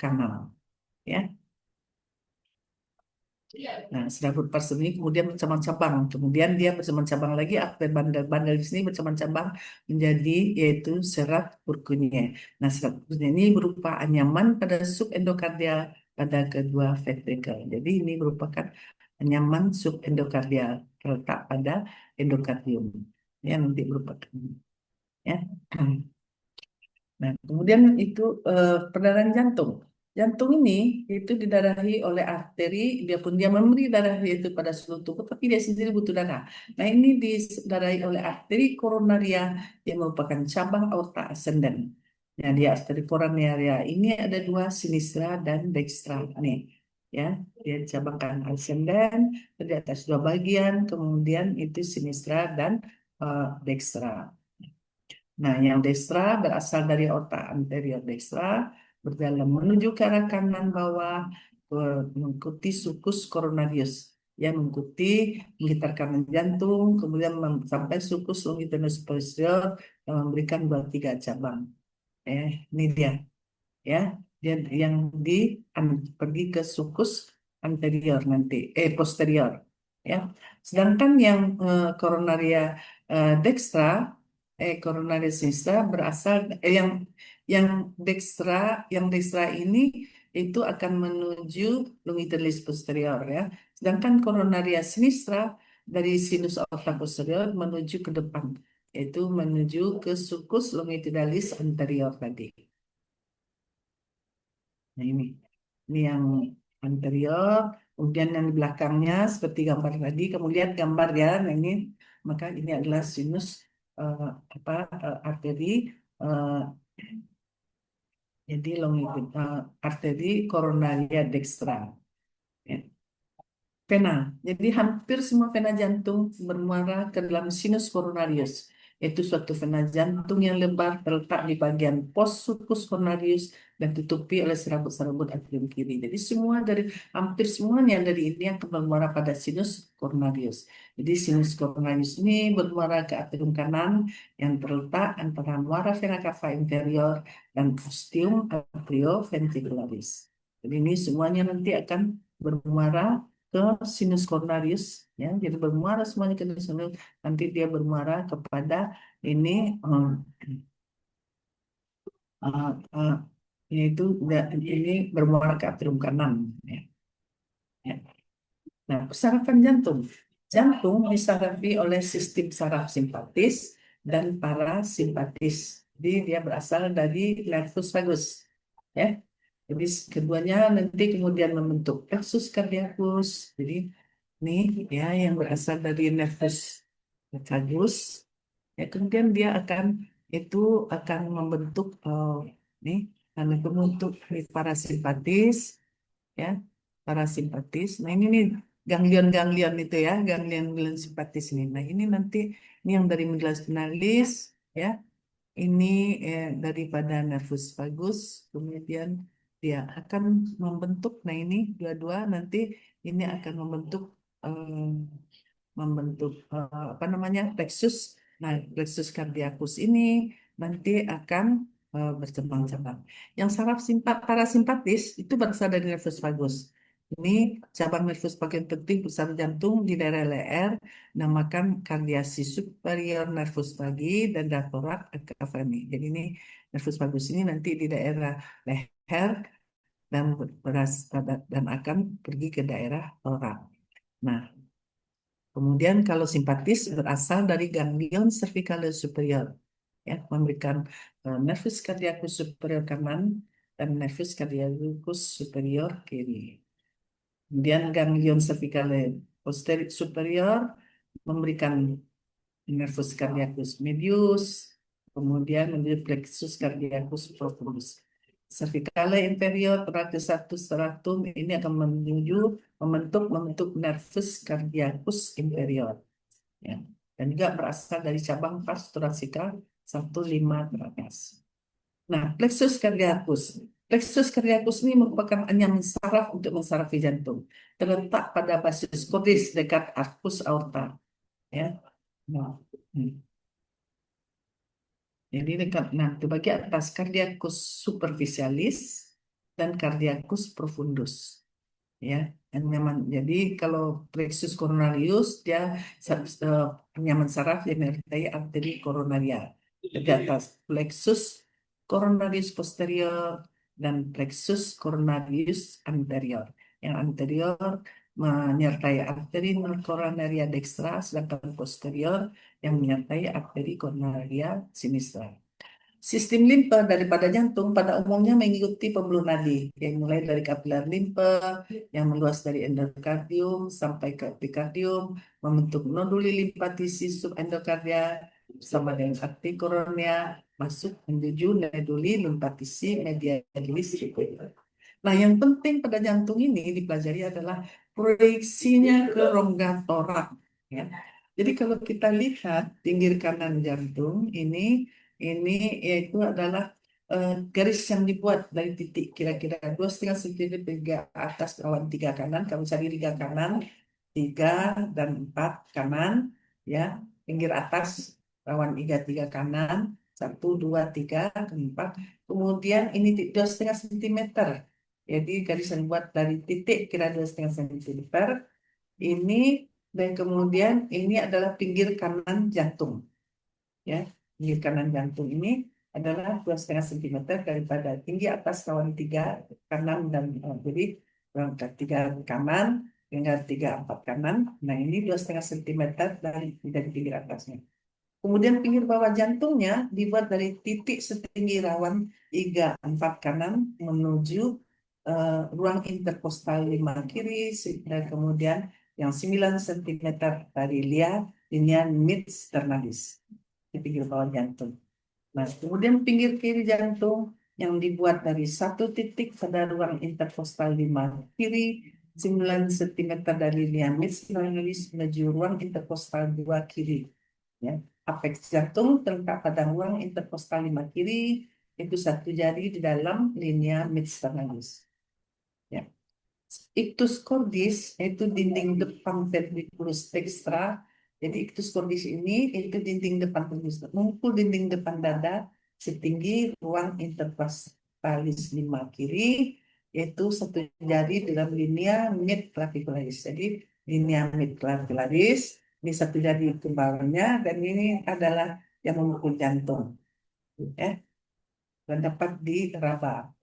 kanan, ya. Nah, Stratford Park ini kemudian bercabang-cabang. Kemudian dia bercabang-cabang lagi, aktor bandel-bandel di sini bercabang-cabang menjadi yaitu serat Purkinje. Nah, serat Purkinje ini berupa anyaman pada subendokardial pada kedua ventrikel. Jadi ini merupakan anyaman subendokardial terletak pada endokardium. Ya, nanti merupakan, ya. Nah, kemudian itu perdarahan jantung. Jantung ini itu didarahi oleh arteri, dia memberi darah yaitu pada seluruh tubuh, tapi dia sendiri butuh darah. Nah, ini didarahi oleh arteri koronaria yang merupakan cabang aorta ascendens. Nah, di arteri koronaria ini ada dua, sinistra dan dextra nih. Ya, dia cabangkan ascendens di atas dua bagian, kemudian itu sinistra dan dextra. Nah, yang destra berasal dari otak anterior destra, berjalan menuju ke arah kanan bawah, mengikuti sulcus coronarius, yang mengikuti gitar kanan jantung, kemudian sampai sulcus longitudinus posterior yang memberikan 2-3 cabang. Ini dia, ya, dia yang pergi ke sulcus anterior nanti, posterior, ya. Sedangkan yang coronaria dextra, coronaria sinistra berasal yang dextra yang dextra ini itu akan menuju longitudinalis posterior, ya. Sedangkan coronaria sinistra dari sinus aorta posterior menuju ke depan, yaitu menuju ke sulcus longitudinalis anterior tadi. Nah, ini yang anterior, kemudian yang di belakangnya seperti gambar tadi, kamu lihat gambar, ya. Nah, ini maka ini adalah sinus eh, apa arteri, eh, jadi arteri koronaria dextra. Ya. Vena. Jadi hampir semua vena jantung bermuara ke dalam sinus coronarius, yaitu suatu vena jantung yang lebar terletak di bagian pos sulcus coronarius dan ditutupi oleh serabut-serabut atrium kiri. Jadi hampir semuanya dari ini yang bermuara pada sinus coronarius. Jadi sinus coronarius ini bermuara ke atrium kanan yang terletak antara muara vena cava inferior dan ostium atrioventricularis. Jadi ini semuanya nanti akan bermuara ke sinus coronarius, ya, jadi bermuara semuanya ke sinus, nanti dia bermuara kepada ini uh, uh, yaitu ini bermuara ke atrium kanan, ya. Ya. Nah, persarafan jantung. Jantung disarafi oleh sistem saraf simpatis dan parasimpatis. Jadi dia berasal dari nervus vagus. ya. Jadi keduanya nanti kemudian membentuk plexus cardiacus. Jadi ini ya yang berasal dari nervus vagus. Ya, kemudian dia itu akan membentuk nih karena itu membentuk di parasimpatis, ya parasimpatis. Nah ini nih ganglion-ganglion itu ya, ganglion-ganglion simpatis ini. Nah ini yang dari medulla spinalis, ya ini daripada nervus vagus, kemudian dia akan membentuk. Nah ini dua-dua nanti ini akan membentuk apa namanya plexus. Nah, plexus cardiacus ini nanti akan bercabang-cabang. Yang saraf parasimpatis itu berasal dari nervus vagus. Ini cabang nervus bagian penting pusat jantung di daerah leher, namakan kardiasi superior nervus vagi dan datorak cavani. Jadi ini nervus vagus ini nanti di daerah leher dan dan akan pergi ke daerah torak. Nah, kemudian kalau simpatis berasal dari ganglion cervicalis superior, ya, memberikan nervus cardiacus superior kanan dan nervus cardiacus superior kiri. Kemudian ganglion cervicalis posterior superior memberikan nervus cardiacus medius, kemudian menjadi plexus cardiacus profundus. Cervicale inferior terakhir satu stratum ini akan membentuk nervus cardiacus inferior, ya. Dan juga berasal dari cabang pars thoracica 1,5 teratas. Nah, plexus cardiacus. Plexus cardiacus ini merupakan anyaman saraf untuk mensarafi jantung. Terletak pada basis cordis dekat arcus aorta, ya. Nah, hmm. Jadi dekat, nah di bagian atas cardiacus superficialis dan cardiacus profundus, ya. Yang nyaman. Jadi kalau plexus coronarius dia penyaman saraf yang menyertai arteri koronaria. Di atas plexus coronarius posterior dan plexus coronarius anterior. Yang anterior menyertai arteri koronaria dextra, sedangkan posterior yang menyertai arteri koronaria sinistra. Sistem limpa daripada jantung pada umumnya mengikuti pembuluh nadi yang mulai dari kapiler limpa yang meluas dari endokardium sampai ke epikardium, membentuk noduli limpatisis subendokardia bersama dengan arti koronea masuk menuju noduli limpatisi medialis superior. Nah, yang penting pada jantung ini dipelajari adalah proyeksinya ke rongga torak, ya. Jadi kalau kita lihat pinggir kanan jantung ini yaitu adalah garis yang dibuat dari titik kira-kira 2,5 cm ke atas rawan 3 kanan. Kamu cari 3 kanan, 3 dan 4 kanan, ya. Pinggir atas rawan 3 kanan, 1, 2, 3, 4. Kemudian ini 2,5 cm. Jadi garis yang dibuat dari titik kira 2,5 cm ini, dan kemudian ini adalah pinggir kanan jantung, ya. Pinggir kanan jantung ini adalah 2,5 cm daripada tinggi atas kawan 3 kanan dan jadi berangkat 3 kanan hingga 3, 4 kanan. Nah ini 2,5 cm dari pinggir atasnya. Kemudian pinggir bawah jantungnya dibuat dari titik setinggi rawan 3, 4 kanan menuju ruang interkostal 5 kiri, dan kemudian yang 9 cm dari linea mid sternalis di pinggir bawah jantung. Nah, kemudian pinggir kiri jantung yang dibuat dari satu titik pada ruang interkostal 5 kiri, 9 cm dari linea mid sternalis menuju ruang interkostal 2 kiri, ya. Apex jantung terletak pada ruang interkostal 5 kiri, itu satu jari di dalam linea mid sternalis, ya. Ictus cordis itu dinding depan ventriculus dextra. Jadi ictus cordis ini itu dinding depan ventriculus, mengepul dinding depan dada setinggi ruang intercostalis 5 kiri, yaitu satu jari dalam linea mid clavicularis. Jadi linea mid clavicularis ini satu jari ke bawahnya, dan ini adalah yang memukul jantung, ya, dan dapat diraba.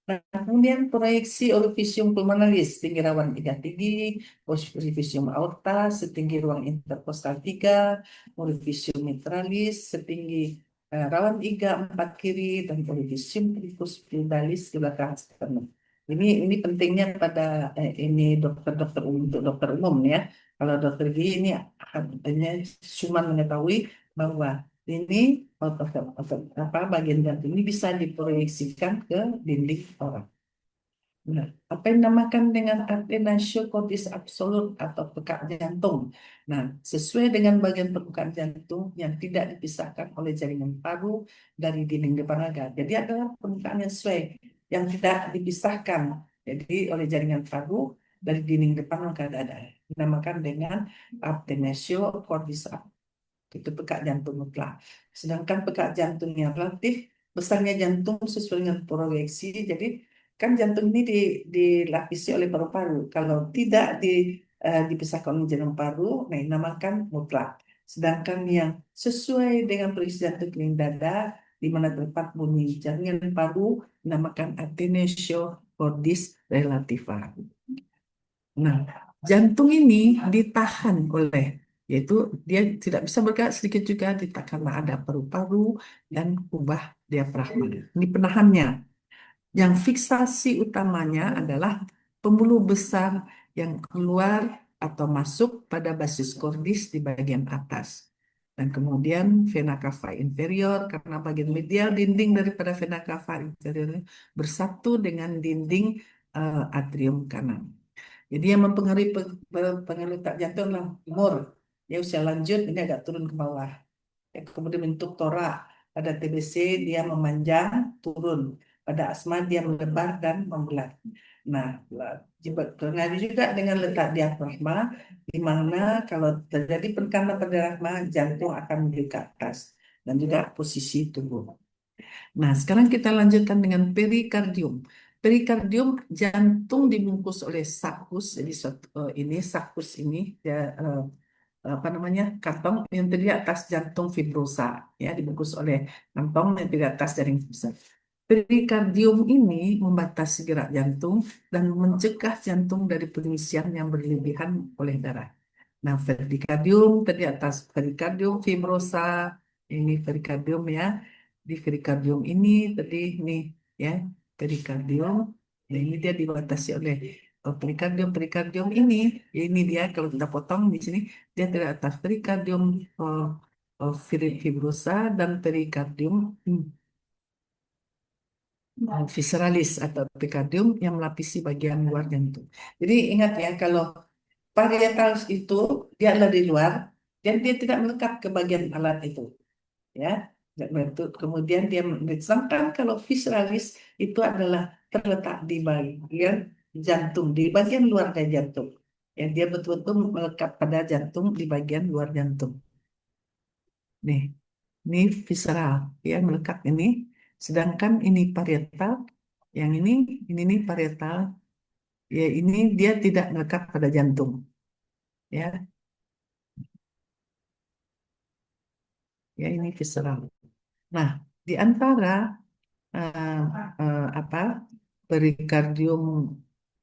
Nah, kemudian proyeksi orifisium pulmonalis tinggi rawan 3 tinggi, orifisium aorta setinggi ruang interkostal 3, orifisium mitralis setinggi rawan iga 4 kiri dan polydisium tricus pudendis di belakang sternum. Ini pentingnya pada ini dokter-dokter umum untuk dokter umum ya. Kalau dokter gigi ini hanya cuma mengetahui bahwa ini apa bagian jantung ini bisa diproyeksikan ke dinding orang. Nah, apa yang dinamakan dengan athenasio-cordis absolut atau pekak jantung. Nah, sesuai dengan bagian permukaan jantung yang tidak dipisahkan oleh jaringan paru dari dinding depan rada. Jadi adalah permukaan yang sesuai, yang tidak dipisahkan. Jadi oleh jaringan paru dari dinding depan rongga dada. Dinamakan dengan athenasio-cordis itu pekak jantung mutlak. Sedangkan pekak jantung yang relatif besarnya jantung sesuai dengan proyeksi. Jadi kan jantung ini dilapisi oleh paru-paru. Kalau tidak dipisahkan oleh jaringan paru, nah ini namakan mutlak. Sedangkan yang sesuai dengan proyeksi jantung keliling dada, di mana terdapat bunyi jaringan paru, dinamakan attenatio cordis relativa. Nah, jantung ini ditahan oleh, yaitu dia tidak bisa bergerak sedikit juga karena ada paru-paru dan kubah diafragma. Ini penahannya. Yang fiksasi utamanya adalah pembuluh besar yang keluar atau masuk pada basis kordis di bagian atas. Dan kemudian vena cava inferior karena bagian medial dinding daripada vena cava inferior bersatu dengan dinding atrium kanan. Jadi yang mempengaruhi pengaruh tak jantung adalah umur. Ya usia lanjut ini agak turun ke bawah. Ya, kemudian bentuk torak. Pada TBC dia memanjang turun. Pada asma dia melebar dan membelat. Nah, terjadi juga dengan letak diafragma, di mana kalau terjadi penekanan pada diafragma, jantung akan menuju ke atas dan juga posisi tubuh. Nah, sekarang kita lanjutkan dengan perikardium. Perikardium jantung dibungkus oleh sakus. Jadi ini sakus ini ya apa namanya kantong yang terdiri atas jantung fibrosa ya dibungkus oleh kantong yang terdiri atas jaring fibrosa. Perikardium ini membatasi gerak jantung dan mencegah jantung dari pengisian yang berlebihan oleh darah. Nah, perikardium terdiri atas perikardium fibrosa, ini perikardium ya. Di perikardium ini tadi ini ya, perikardium. Nah, ini dia dibatasi oleh perikardium ini. Ini dia kalau kita potong di sini dia terdiri atas perikardium fibrosa dan perikardium visceralis atau perikardium yang melapisi bagian luar jantung. Jadi ingat ya kalau parietal itu dia ada di luar dan dia tidak melekat ke bagian alat itu ya. Kemudian dia sedangkan kalau visceralis itu adalah terletak di bagian jantung, di bagian luar dari jantung. Ya, dia betul-betul melekat pada jantung di bagian luar jantung. Nih, ini visceral, ya melekat ini. Sedangkan ini parietal, yang ini nih parietal, ya ini dia tidak melekat pada jantung, ya, ya ini visceral. Nah, di antara eh, apa perikardium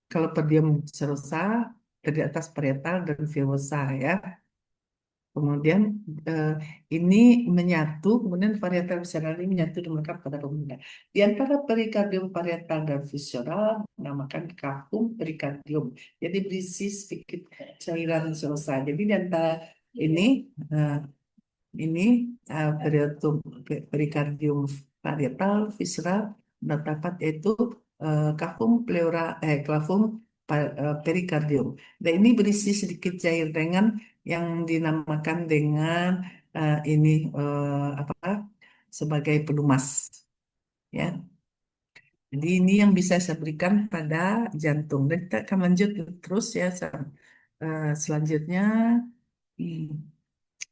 kalau perikardium serosa terdiri atas parietal dan fibrosa ya. Kemudian eh, ini menyatu, kemudian parietal visceral ini menyatu dan melekat pada pembuluh. Di antara perikardium parietal dan visceral namakan kafum perikardium. Jadi berisi sedikit cairan serosa. Jadi di antara ini eh, ini perikardium parietal visceral terdapat yaitu kafum pleura kafum perikardium. Dan ini berisi sedikit cair ringan yang dinamakan dengan ini apa sebagai pelumas ya. Jadi ini yang bisa saya berikan pada jantung. Dan kita akan lanjut terus ya selanjutnya. Hmm,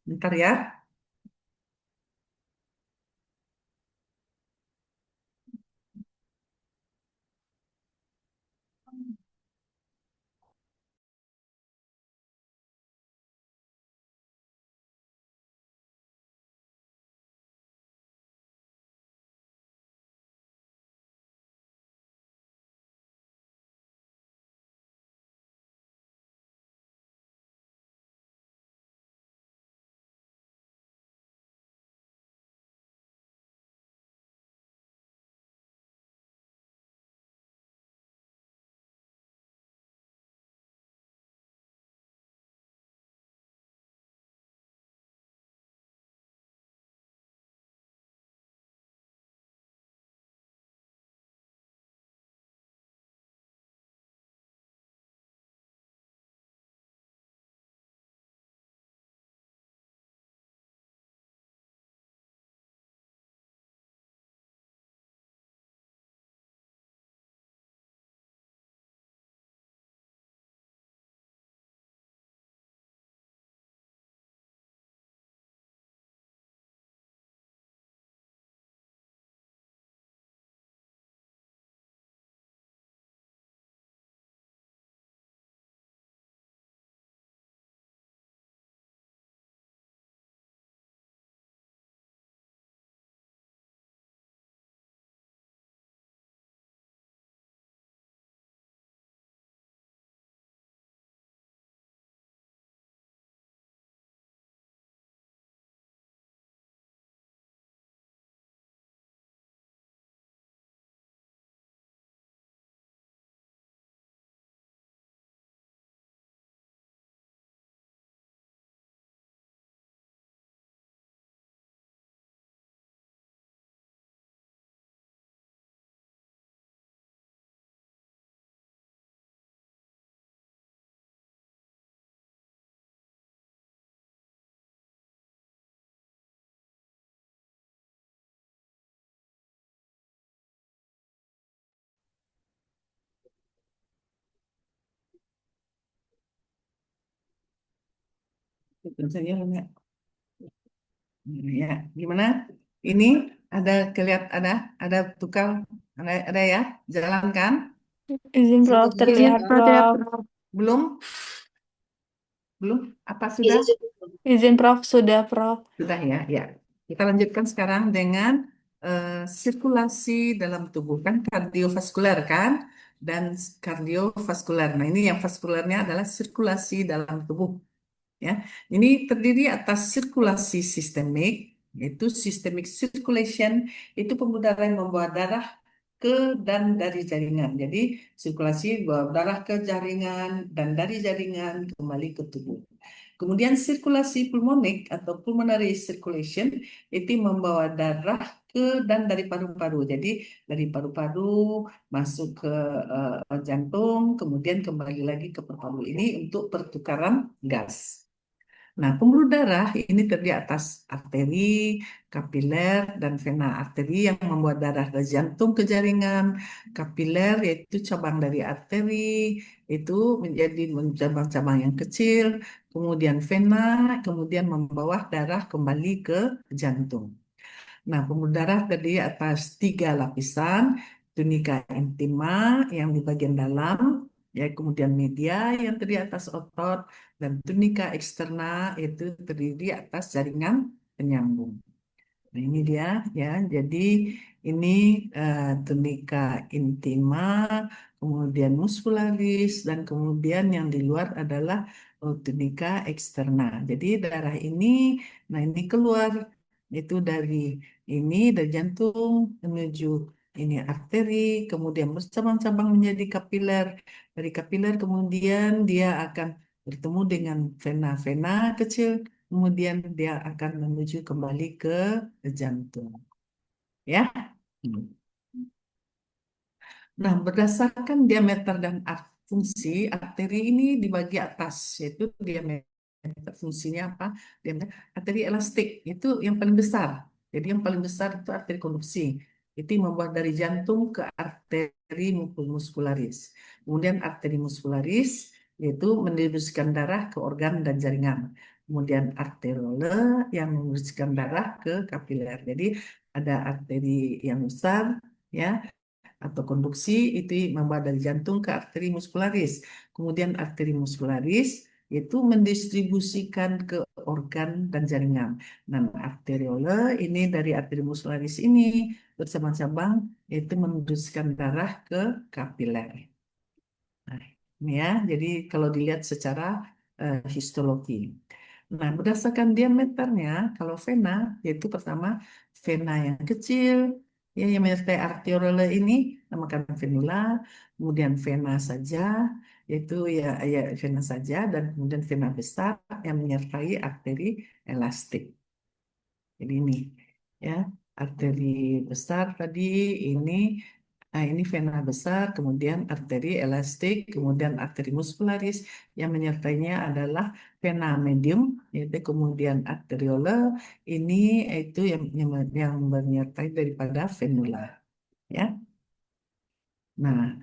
Bentar ya. Tentu saja, ya, gimana? Ini ada ada tukang, ada ya, jalan kan? Izin Prof, Izin terlihat Prof, ya, Prof. Prof. Belum, belum, apa sudah? Izin Prof, sudah Prof. Sudah ya, ya. Kita lanjutkan sekarang dengan sirkulasi dalam tubuh kan kardiovaskuler kan dan kardiovaskuler. Nah, ini yang vaskulernya adalah sirkulasi dalam tubuh. Ya, ini terdiri atas sirkulasi sistemik, yaitu systemic circulation, itu pembuluh darah yang membawa darah ke dan dari jaringan. Jadi sirkulasi bawa darah ke jaringan dan dari jaringan kembali ke tubuh. Kemudian sirkulasi pulmonik atau pulmonary circulation itu membawa darah ke dan dari paru-paru. Jadi dari paru-paru masuk ke jantung, kemudian kembali lagi ke paru-paru ini untuk pertukaran gas. Nah, pembuluh darah ini terdiri atas arteri, kapiler, dan vena. Arteri yang membawa darah dari jantung ke jaringan, kapiler yaitu cabang dari arteri, itu menjadi cabang-cabang yang kecil, kemudian vena, kemudian membawa darah kembali ke jantung. Nah, pembuluh darah terdiri atas tiga lapisan, tunika intima yang di bagian dalam, ya kemudian media yang terdiri atas otot, dan tunika eksterna itu terdiri atas jaringan penyambung. Nah, ini dia ya. Jadi ini tunika intima, kemudian muscularis, dan kemudian yang di luar adalah tunika eksterna. Jadi darah ini, nah ini keluar itu dari jantung menuju ini arteri, kemudian bercabang-cabang menjadi kapiler. Dari kapiler kemudian dia akan bertemu dengan vena-vena kecil, kemudian dia akan menuju kembali ke jantung. Ya. Hmm. Nah, berdasarkan diameter dan fungsi, arteri ini dibagi atas, yaitu diameter fungsinya apa? Diameter arteri elastik itu yang paling besar. Jadi yang paling besar itu arteri konduksi. Itu yang membuat dari jantung ke arteri muscularis. Kemudian arteri muscularis yaitu mendistribusikan darah ke organ dan jaringan. Kemudian arteriole yang mendistribusikan darah ke kapiler. Jadi ada arteri yang besar, ya, atau konduksi itu membawa dari jantung ke arteri muscularis. Kemudian arteri muscularis itu mendistribusikan ke organ dan jaringan. Dan arteriole ini dari arteri muscularis ini bersama-sama itu mendistribusikan darah ke kapiler. Nah, ini ya, jadi kalau dilihat secara histologi. Nah, berdasarkan diameternya, kalau vena, yaitu pertama vena yang kecil, ya, yang menyertai arteriole ini, namakan venula, kemudian vena saja, yaitu ya vena saja, dan kemudian vena besar yang menyertai arteri elastik. Jadi ini ya arteri besar tadi ini, nah ini vena besar, kemudian arteri elastik, kemudian arteri muscularis yang menyertainya adalah vena medium, yaitu kemudian arteriole ini itu yang menyertai daripada venula, ya. Nah,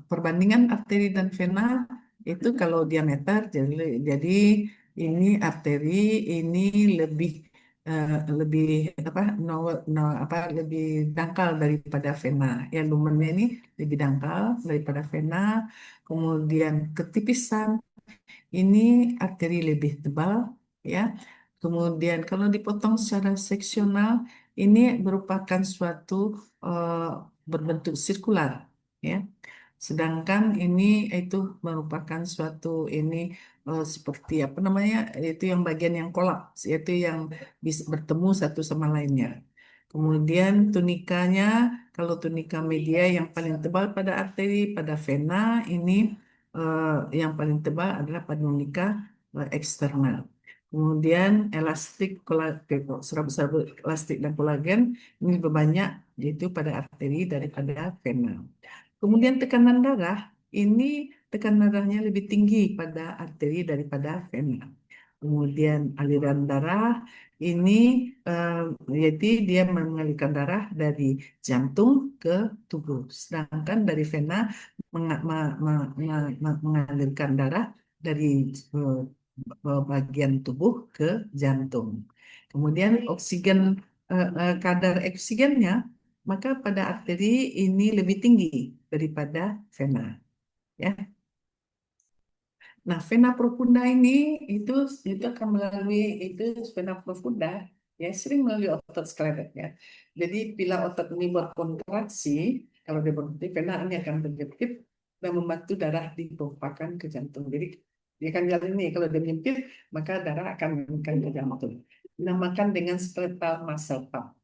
perbandingan arteri dan vena itu kalau diameter, jadi ini arteri ini lebih eh, lebih apa apa lebih dangkal daripada vena. Ya, lumennya ini lebih dangkal daripada vena. Kemudian ketipisan ini arteri lebih tebal, ya. Kemudian kalau dipotong secara seksional ini merupakan suatu eh, berbentuk sirkular, ya. Sedangkan ini itu merupakan suatu ini seperti apa namanya, itu yang bagian yang kolaps, yaitu yang bisa bertemu satu sama lainnya. Kemudian tunikanya, kalau tunika media yang paling tebal pada arteri, pada vena ini eh, yang paling tebal adalah pada tunika eksternal. Kemudian elastik, serabut-serabut elastik dan kolagen ini lebih banyak yaitu pada arteri daripada vena. Kemudian tekanan darah, ini tekanan darahnya lebih tinggi pada arteri daripada vena. Kemudian aliran darah ini eh, jadi dia mengalirkan darah dari jantung ke tubuh. Sedangkan dari vena mengalirkan darah dari bagian tubuh ke jantung. Kemudian kadar oksigennya maka pada arteri ini lebih tinggi daripada vena, ya. Nah, vena profunda itu akan melalui itu vena profunda ya sering melalui otot skeletal ya. Jadi bila otot ini berkontraksi, kalau dia berhenti, vena ini akan terjepit dan membantu darah dipompakan ke jantung. Jadi dia akan jalan ini, kalau dia menyempit maka darah akan mengalir ke jantung. Dinamakan dengan skeletal muscle pump.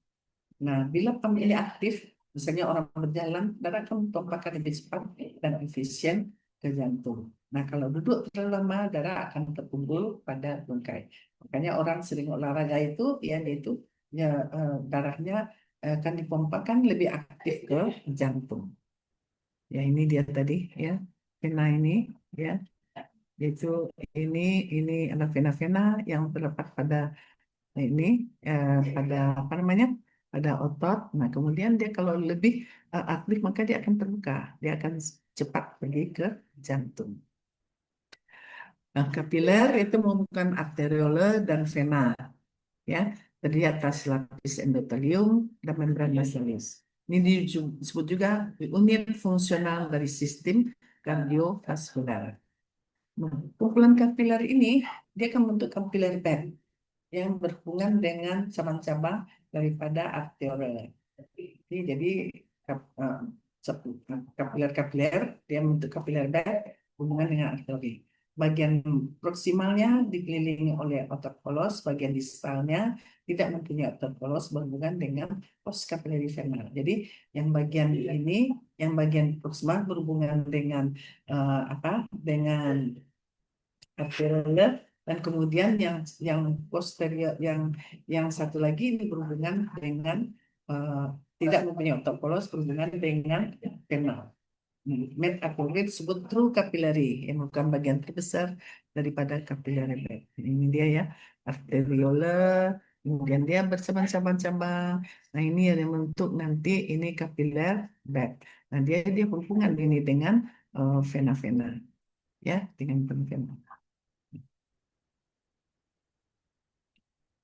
Nah, bila pump ini aktif, misalnya orang berjalan, darah akan ditumpahkan lebih cepat dan efisien ke jantung. Nah, kalau duduk terlalu lama, darah akan terkumpul pada bengkai. Makanya orang sering olahraga itu, ya, itu ya, darahnya akan dipompakan lebih aktif ke jantung. Ya, ini dia tadi, ya, vena ini, ya, yaitu ini ini adalah vena-vena yang terdapat pada ini pada apa namanya pada otot. Nah, kemudian dia kalau lebih aktif maka dia akan terbuka, dia akan cepat pergi ke jantung. Nah, kapiler itu merupakan arteriola dan vena, ya, terdiri atas lapis endotelium dan membran basalis. Ini disebut juga unit fungsional dari sistem kardiovaskular. Nah, kumpulan kapiler ini dia akan membentuk kapiler bed yang berhubungan dengan cabang-cabang daripada arteriola. Jadi kapiler-kapiler dia membentuk kapiler bed hubungan dengan arteri. Bagian proksimalnya dikelilingi oleh otot polos, bagian distalnya tidak mempunyai otot polos berhubungan dengan pos kapilari vena. Jadi yang bagian proksimal berhubungan dengan dengan arteriola, dan kemudian yang posterior yang satu lagi ini berhubungan dengan eh, tidak mempunyai otot polos berhubungan dengan vena. Med artery disebut true capillary yang merupakan bagian terbesar daripada capillary bed. Ini dia ya, arteriola, kemudian dia bercabang-cabang-cabang. Nah, ini yang membentuk nanti ini capillary bed. Nah, dia berhubungan ini dengan vena-vena, ya, dengan vena.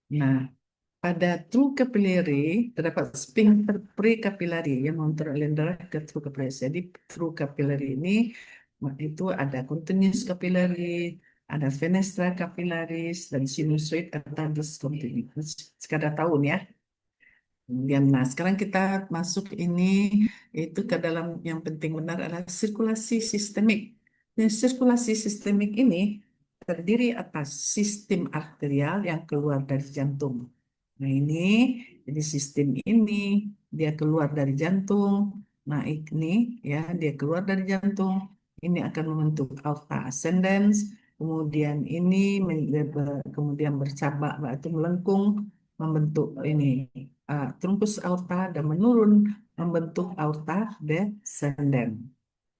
Nah, pada true capillary terdapat sphincter precapillary yang mengontrol aliran darah ke true capillary. Jadi true capillary ini itu ada continuous capillary, ada fenestra capillaris dan sinusoid atau discontinuous. Sekadar tahun ya. Kemudian, nah sekarang kita masuk ini itu ke dalam yang penting benar adalah sirkulasi sistemik. Nah, sirkulasi sistemik ini terdiri atas sistem arterial yang keluar dari jantung. Nah ini, jadi sistem ini dia keluar dari jantung. Nah ini ya dia keluar dari jantung. Ini akan membentuk aorta ascendens. Kemudian ini kemudian bercabak atau melengkung membentuk ini truncus aorta dan menurun membentuk aorta descendens.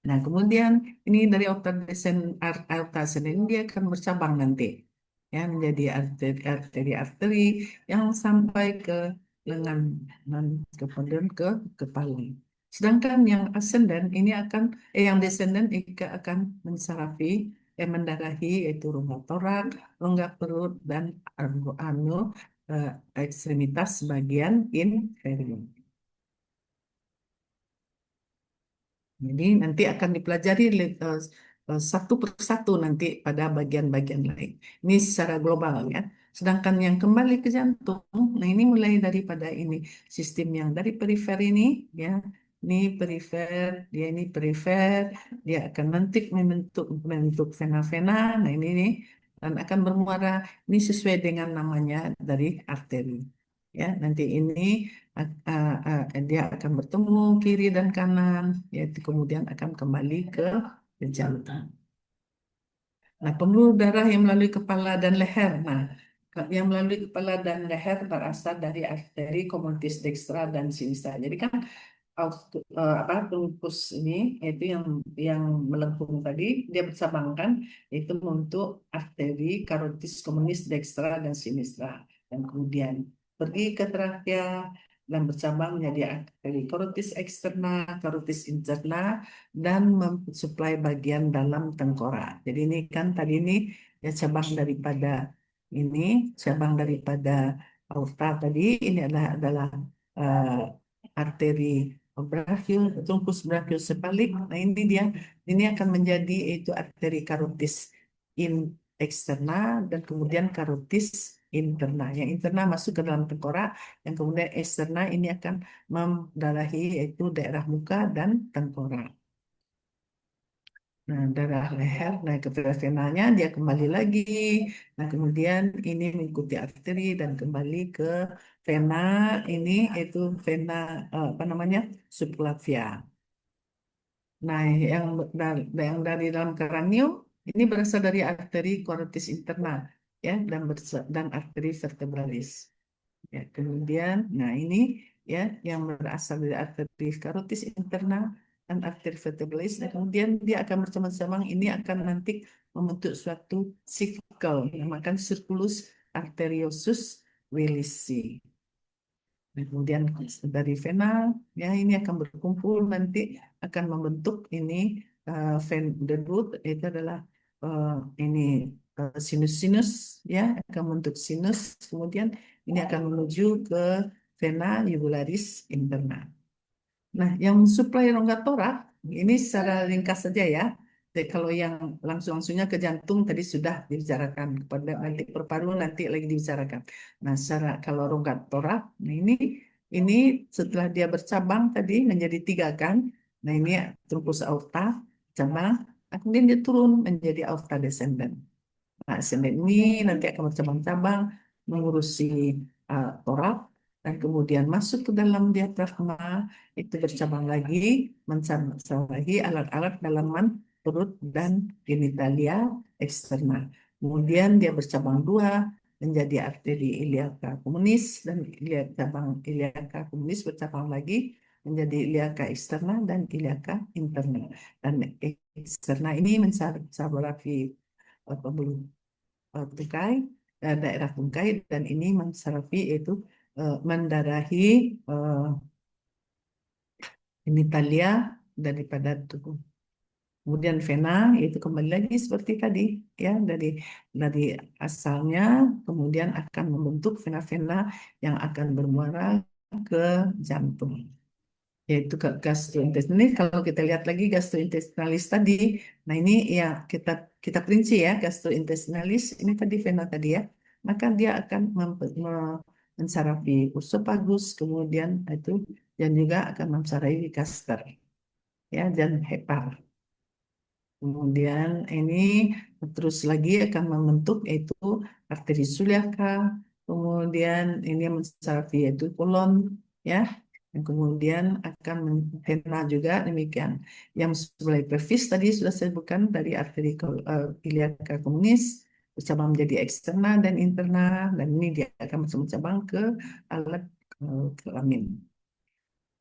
Nah, kemudian ini dari aorta descendens dia akan bercabang nanti ya menjadi arteri-arteri yang sampai ke lengan dan kemudian ke kepala. Sedangkan yang ascendant ini yang descendant akan mensarafi mendarahi yaitu rongga torak, rongga perut dan anu eh, ekstremitas bagian inferior. Jadi nanti akan dipelajari satu persatu nanti pada bagian-bagian lain. Ini secara global ya. Sedangkan yang kembali ke jantung, nah ini mulai daripada ini sistem yang dari perifer ini ya. Ini perifer, dia akan nanti membentuk vena-vena. Nah ini nih dan akan bermuara ini sesuai dengan namanya dari arteri. Ya, nanti ini dia akan bertemu kiri dan kanan, yaitu kemudian akan kembali ke jantung. Nah, pembuluh darah yang melalui kepala dan leher. Nah, yang melalui kepala dan leher berasal dari arteri komunitas dextra dan sinistra. Jadi kan trunkus ini itu yang melengkung tadi dia bersambungkan itu untuk arteri karotis komunis dextra dan sinistra dan kemudian pergi ke trakea dan bercabang menjadi arteri karotis eksterna, karotis interna, dan mensuplai bagian dalam tengkorak. Jadi ini kan tadi ini ya ini cabang daripada aorta tadi ini adalah arteri brachial, trunkus brachiosepalik. Nah ini akan menjadi itu arteri karotis in eksterna dan kemudian karotis interna. Yang interna masuk ke dalam tengkorak, yang kemudian eksterna ini akan mendarahi yaitu daerah muka dan tengkorak. Nah, darah leher naik ke venanya, dia kembali lagi. Nah, kemudian ini mengikuti arteri dan kembali ke vena. Ini itu vena apa namanya subclavia. Nah, yang dari dalam kranium ini berasal dari arteri karotis interna, ya, dan arteri vertebralis. Ya, kemudian, nah ini ya yang berasal dari arteri karotis interna dan arteri vertebralis. Nah, kemudian dia akan bersama-sama ini akan nanti membentuk suatu sikel, dinamakan circulus arteriosus Willisi. Nah, kemudian dari vena, ya ini akan berkumpul nanti akan membentuk ini ven the root itu adalah eh, ini sinus-sinus ya akan membentuk sinus, kemudian ini akan menuju ke vena jugularis interna. Nah, yang suplai rongga torak ini secara ringkas saja ya. Jadi kalau yang langsung-langsungnya ke jantung tadi sudah dibicarakan, kepada nanti paru nanti lagi dibicarakan. Nah, secara kalau rongga torak, nah ini setelah dia bercabang tadi menjadi tiga kan. Nah, ini trunkus aorta cabang, kemudian dia turun menjadi aorta descendens. Nah, selen ini nanti akan bercabang-cabang mengurusi torak dan kemudian masuk ke dalam diafragma itu bercabang lagi, mencabang lagi alat-alat dalaman perut dan genitalia eksterna. Kemudian dia bercabang dua menjadi arteri iliaka communis dan cabang iliaka communis bercabang lagi menjadi iliaka eksterna dan iliaka interna. Dan eksterna ini mencabarai pembuluh tungkai, daerah tungkai dan ini menserapi yaitu mendarahi eh, genitalia daripada tubuh. Kemudian vena itu kembali lagi seperti tadi ya dari asalnya kemudian akan membentuk vena-vena yang akan bermuara ke jantung yaitu ke gastrointestinalis. Kalau kita lihat lagi gastrointestinalis tadi, nah ini ya kita kita perinci ya gastrointestinalis ini tadi vena tadi ya, maka dia akan mensarafi esophagus, kemudian itu dan juga akan mensarafi gaster ya dan hepar. Kemudian ini terus lagi akan membentuk yaitu arteri sulaka, kemudian ini yang mensarafi yaitu kolon ya, dan kemudian akan vena juga demikian. Yang sebelah pelvis tadi sudah saya sebutkan dari arteri iliaca communis bercabang menjadi eksterna dan interna dan ini dia akan bercabang ke alat kelamin.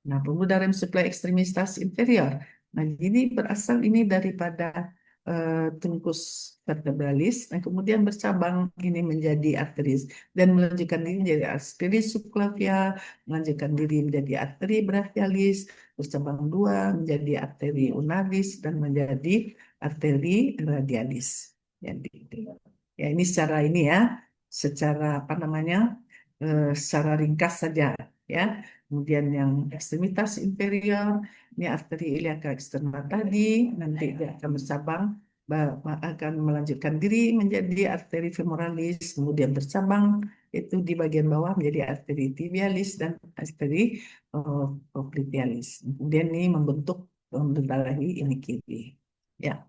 Nah, pembuluh darah supply ekstremitas inferior. Nah, jadi berasal ini daripada trunkus vertebralis, nah kemudian bercabang ini menjadi arteris dan melanjutkan diri menjadi arteri subclavial, melanjutkan diri menjadi arteri brachialis, bercabang dua menjadi arteri ulnaris dan menjadi arteri radialis. Jadi, ya ini secara ini ya, secara apa namanya, secara ringkas saja ya. Kemudian yang ekstremitas inferior, ini arteri iliaca eksterna tadi, nanti dia akan bercabang, akan melanjutkan diri menjadi arteri femoralis, kemudian bercabang itu di bagian bawah menjadi arteri tibialis dan arteri poplitealis. Kemudian ini membentuk mendarahi ini kiri. Ya.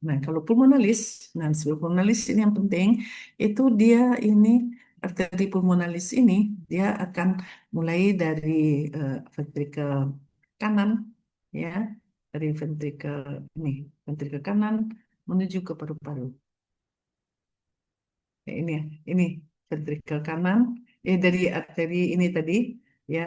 Nah, kalau pulmonalis, nah sebelum pulmonalis ini yang penting itu dia ini arteri pulmonalis ini dia akan mulai dari ventrikel kanan ya, dari ventrikel kanan menuju ke paru-paru. Ya, ini ventrikel kanan dari arteri ini tadi ya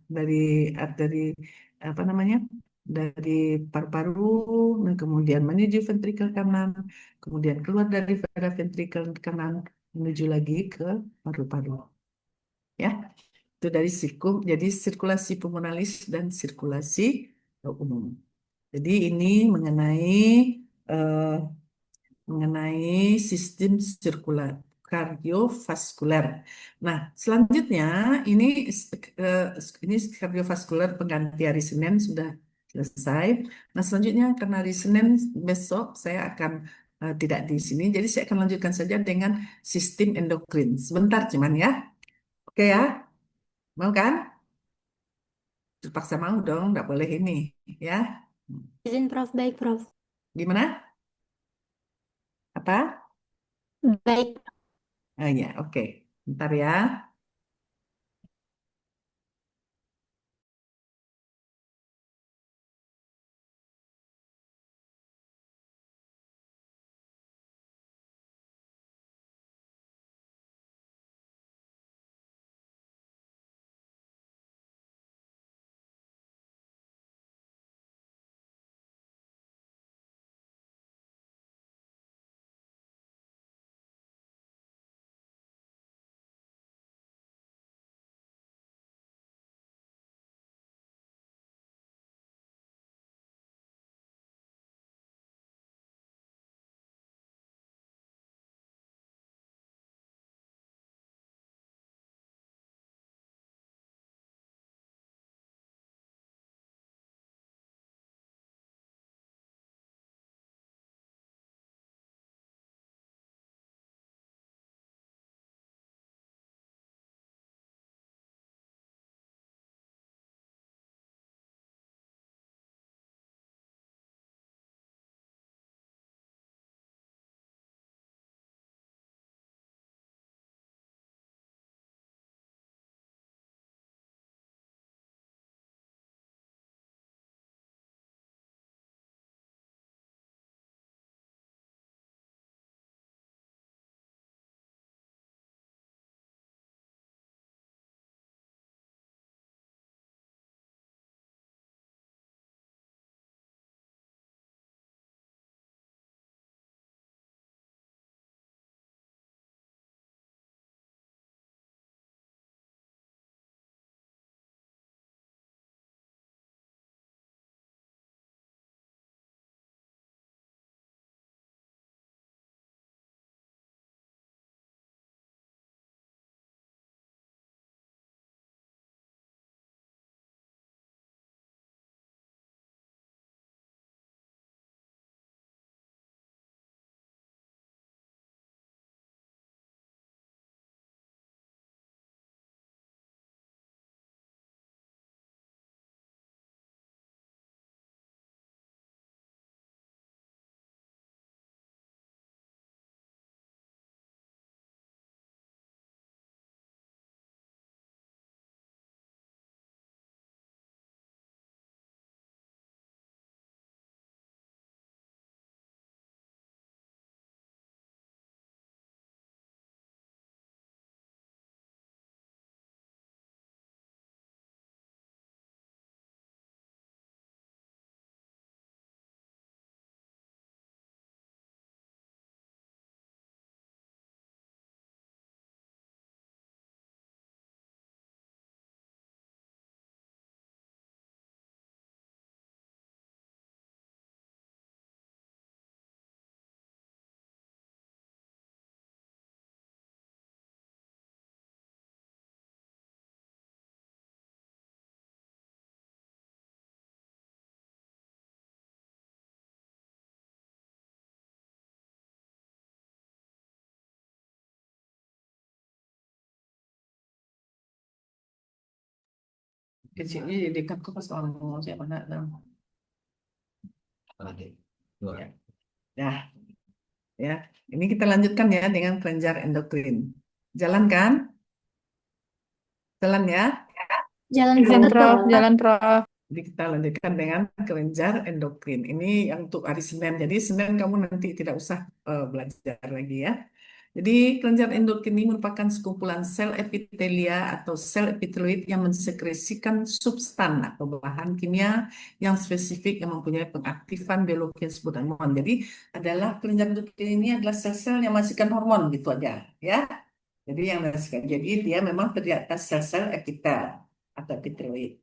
dari arteri apa namanya dari paru-paru nah, kemudian menuju ventrikel kanan kemudian keluar dari ventrikel kanan menuju lagi ke paru-paru ya. Itu dari jadi sirkulasi pulmonalis dan sirkulasi umum. Jadi ini eh, mengenai sistem sirkular kardiovaskuler. Nah, selanjutnya ini eh, ini kardiovaskuler pengganti hari Senin sudah selesai. Nah, selanjutnya karena hari Senin besok saya akan tidak di sini, jadi saya akan lanjutkan saja dengan sistem endokrin. Sebentar cuman ya. Oke ya, mau kan? Terpaksa mau dong, nggak boleh ini ya. Izin Prof, baik Prof. Gimana? Apa? Baik. Ah ya, oke. Bentar ya. Kecilnya jadi dekat kok pas orang ngomong siapa nak tahu. Ya. Nah, ya. Ini kita lanjutkan ya dengan kelenjar endokrin. Jalan kan? Jalan ya. Jalan Izin Prof. Prof, jalan Prof. Jadi kita lanjutkan dengan kelenjar endokrin. Ini yang untuk hari Senin. Jadi Senin kamu nanti tidak usah belajar lagi ya. Jadi kelenjar endokrin ini merupakan sekumpulan sel epitelia atau sel epiteloid yang mensekresikan substan atau bahan kimia yang spesifik yang mempunyai pengaktifan biologi yang disebut hormon. Jadi adalah kelenjar endokrin ini adalah sel-sel yang menghasilkan hormon gitu aja, ya. Jadi dia memang terdiri atas sel-sel epiter atau epiteloid.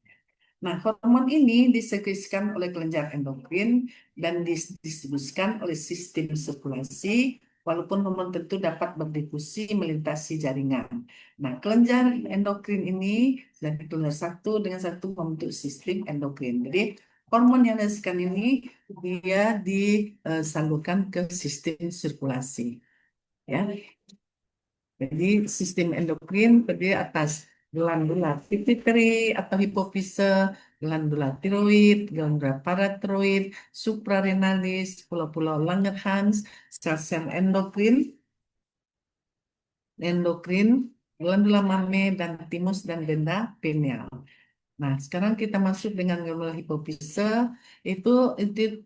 Nah, hormon ini disekresikan oleh kelenjar endokrin dan didistribusikan oleh sistem sirkulasi, walaupun hormon tentu dapat berdifusi melintasi jaringan. Nah, kelenjar endokrin ini dari kelenjar satu dengan satu membentuk sistem endokrin. Jadi, hormon yang dihasilkan ini dia disalurkan ke sistem sirkulasi. Ya, jadi sistem endokrin terdiri atas glandula pituitary atau hipofise, glandula tiroid, glandula paratiroid, suprarenalis, pulau-pulau Langerhans, sel-sel endokrin, glandula mame dan timus dan denda pineal. Nah, sekarang kita masuk dengan glandula hipofise itu, itu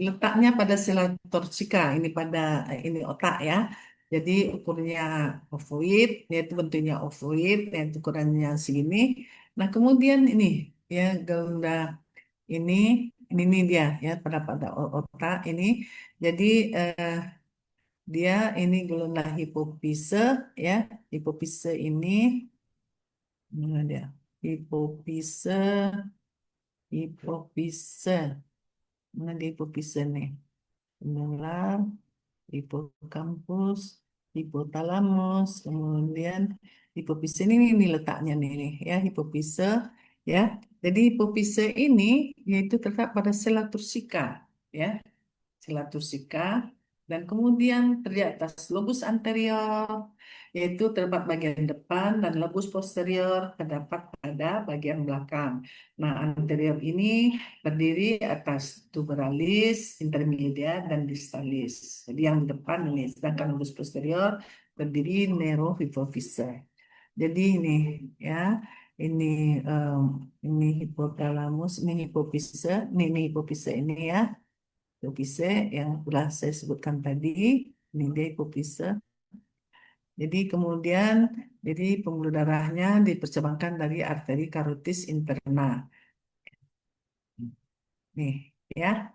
letaknya pada sela torsika, ini pada ini otak ya. Jadi ukurnya ovoid, yaitu bentuknya ovoid, yaitu ukurannya segini. Nah, kemudian ini ya glandula ini ini dia ya pada otak ini. Jadi dia ini glandula hipofise ya. Hipofise ini mana dia? Hipofise Hipofise. Mana di hipofise nih? Menular, hipokampus, hipotalamus, kemudian hipofise ini letaknya nih ya hipofise ya. Jadi hipofise ini yaitu terletak pada sela tursika ya. Selatursika, dan kemudian terdiri atas lobus anterior, yaitu terdapat bagian depan, dan lobus posterior terdapat pada bagian belakang. Nah, anterior ini terdiri atas tuberalis, intermedia, dan distalis. Jadi yang di depan ini, sedangkan lobus posterior terdiri neurohypophyse. Jadi ini ya, ini em, ini hipotalamus, ini hipofise, ini hipofise ini ya. Hipofise yang telah saya sebutkan tadi, ini dia hipofise. Jadi kemudian, jadi pembuluh darahnya dipercabangkan dari arteri karotis interna. Nih, ya.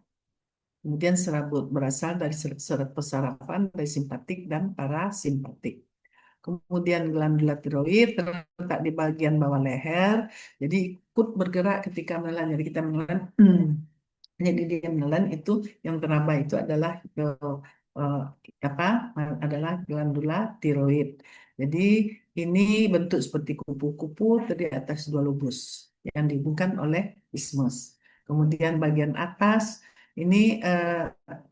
Kemudian serabut berasal dari seret pesarafan dari simpatik dan parasimpatik. Kemudian glandula tiroid terletak di bagian bawah leher, jadi ikut bergerak ketika menelan. Jadi kita menelan jadi dia menelan itu yang teraba itu adalah eh, apa adalah glandula tiroid. Jadi ini bentuk seperti kupu-kupu terdiri atas dua lobus yang dihubungkan oleh isthmus. Kemudian bagian atas ini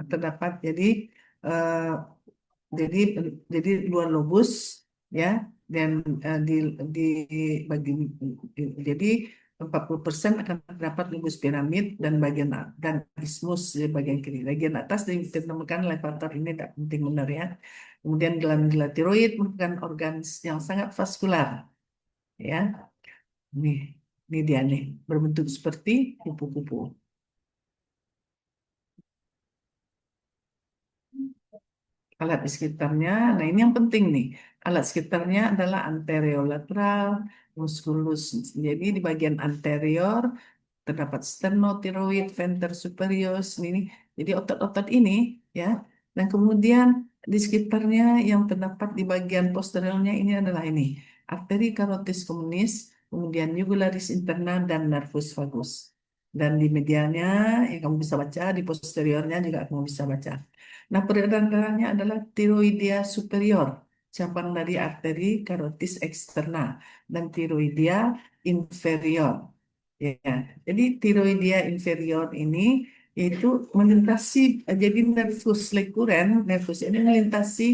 terdapat eh, jadi jadi dua lobus ya dan di di bagi jadi 40% akan terdapat lobus piramid dan dan isthmus di bagian kiri. Bagian atas ditemukan levator ini tak penting benar ya. Kemudian glandula tiroid merupakan organ yang sangat vaskular ya. Nih, ini dia nih berbentuk seperti kupu-kupu. Alat di sekitarnya, nah ini yang penting nih. Alat sekitarnya adalah anterolateral, musculus. Jadi di bagian anterior terdapat sternothyroid, venter superior, ini. Jadi otot-otot ini ya. Dan kemudian di sekitarnya yang terdapat di bagian posteriornya ini adalah ini. Arteri carotis communis, kemudian jugularis interna dan nervus vagus. Dan di medialnya yang kamu bisa baca, di posteriornya juga kamu bisa baca. Nah, peredaran darahnya adalah tiroidea superior, cabang dari arteri carotis eksterna, dan tiroidea inferior. Ya, jadi tiroidea inferior ini itu melintasi, jadi nervus ini melintasi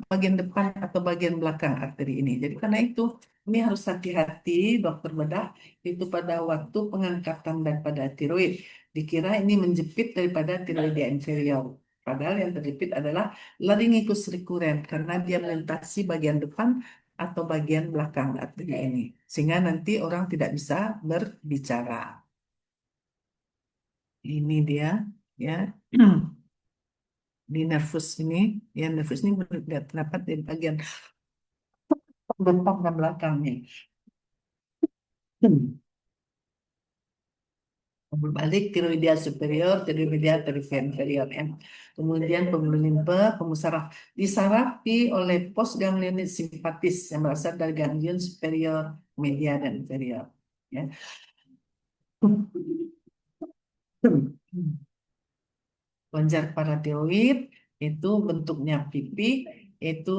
bagian depan atau bagian belakang arteri ini. Jadi karena itu ini harus hati-hati dokter bedah itu pada waktu pengangkatan daripada tiroid. Dikira ini menjepit daripada tiroidea inferior. Padahal yang terjepit adalah laringikus recurrens karena dia melintasi bagian depan atau bagian belakang arteri ini. Sehingga nanti orang tidak bisa berbicara. Ini dia, ya. Di nervus ini, ya nervus ini terdapat di bagian depan dan belakangnya. Berbalik tiroidea superior, tiroidea inferior ya. Kemudian pembuluh limpa, pemusaraf disarafi oleh postganglionoid simpatis yang berasal dari ganglion superior, media dan inferior. Ya. Kelenjar paratiroid itu bentuknya pipi, itu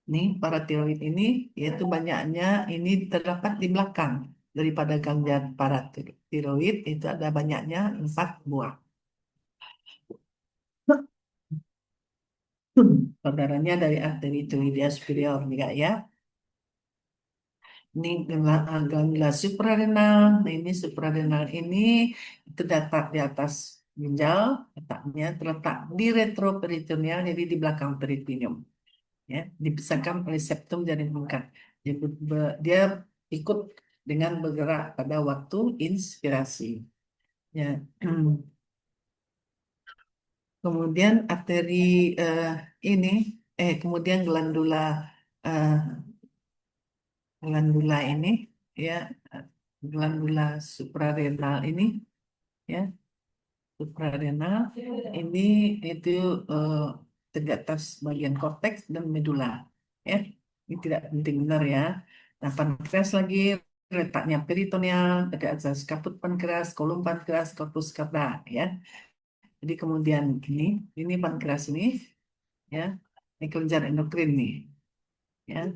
nih paratiroid ini yaitu banyaknya ini terdapat di belakang daripada kelenjar paratiroid itu ada banyaknya 4 buah. Saudaranya dari arteri tiroidea superior juga ya. Ini ganglia suprarenal. Nah, ini suprarenal ini terdapat di atas ginjal, letaknya terletak di retroperitoneal, jadi di belakang peritoneum. Ya, dipisahkan oleh septum jaring bengkak. Dia ikut dengan bergerak pada waktu inspirasi. Ya. Kemudian arteri ini, kemudian eh, glandula ini, ya, glandula suprarenal ini, ya, suprarenal ini itu eh, tegak atas bagian korteks dan medula, ya. Ini tidak penting benar ya. Nah, pankreas lagi letaknya peritoneal, tegak atas kaput pankreas, kolom pankreas, korpus cauda, ya. Jadi kemudian ini pankreas ini, ya, ini kelenjar endokrin nih, ya.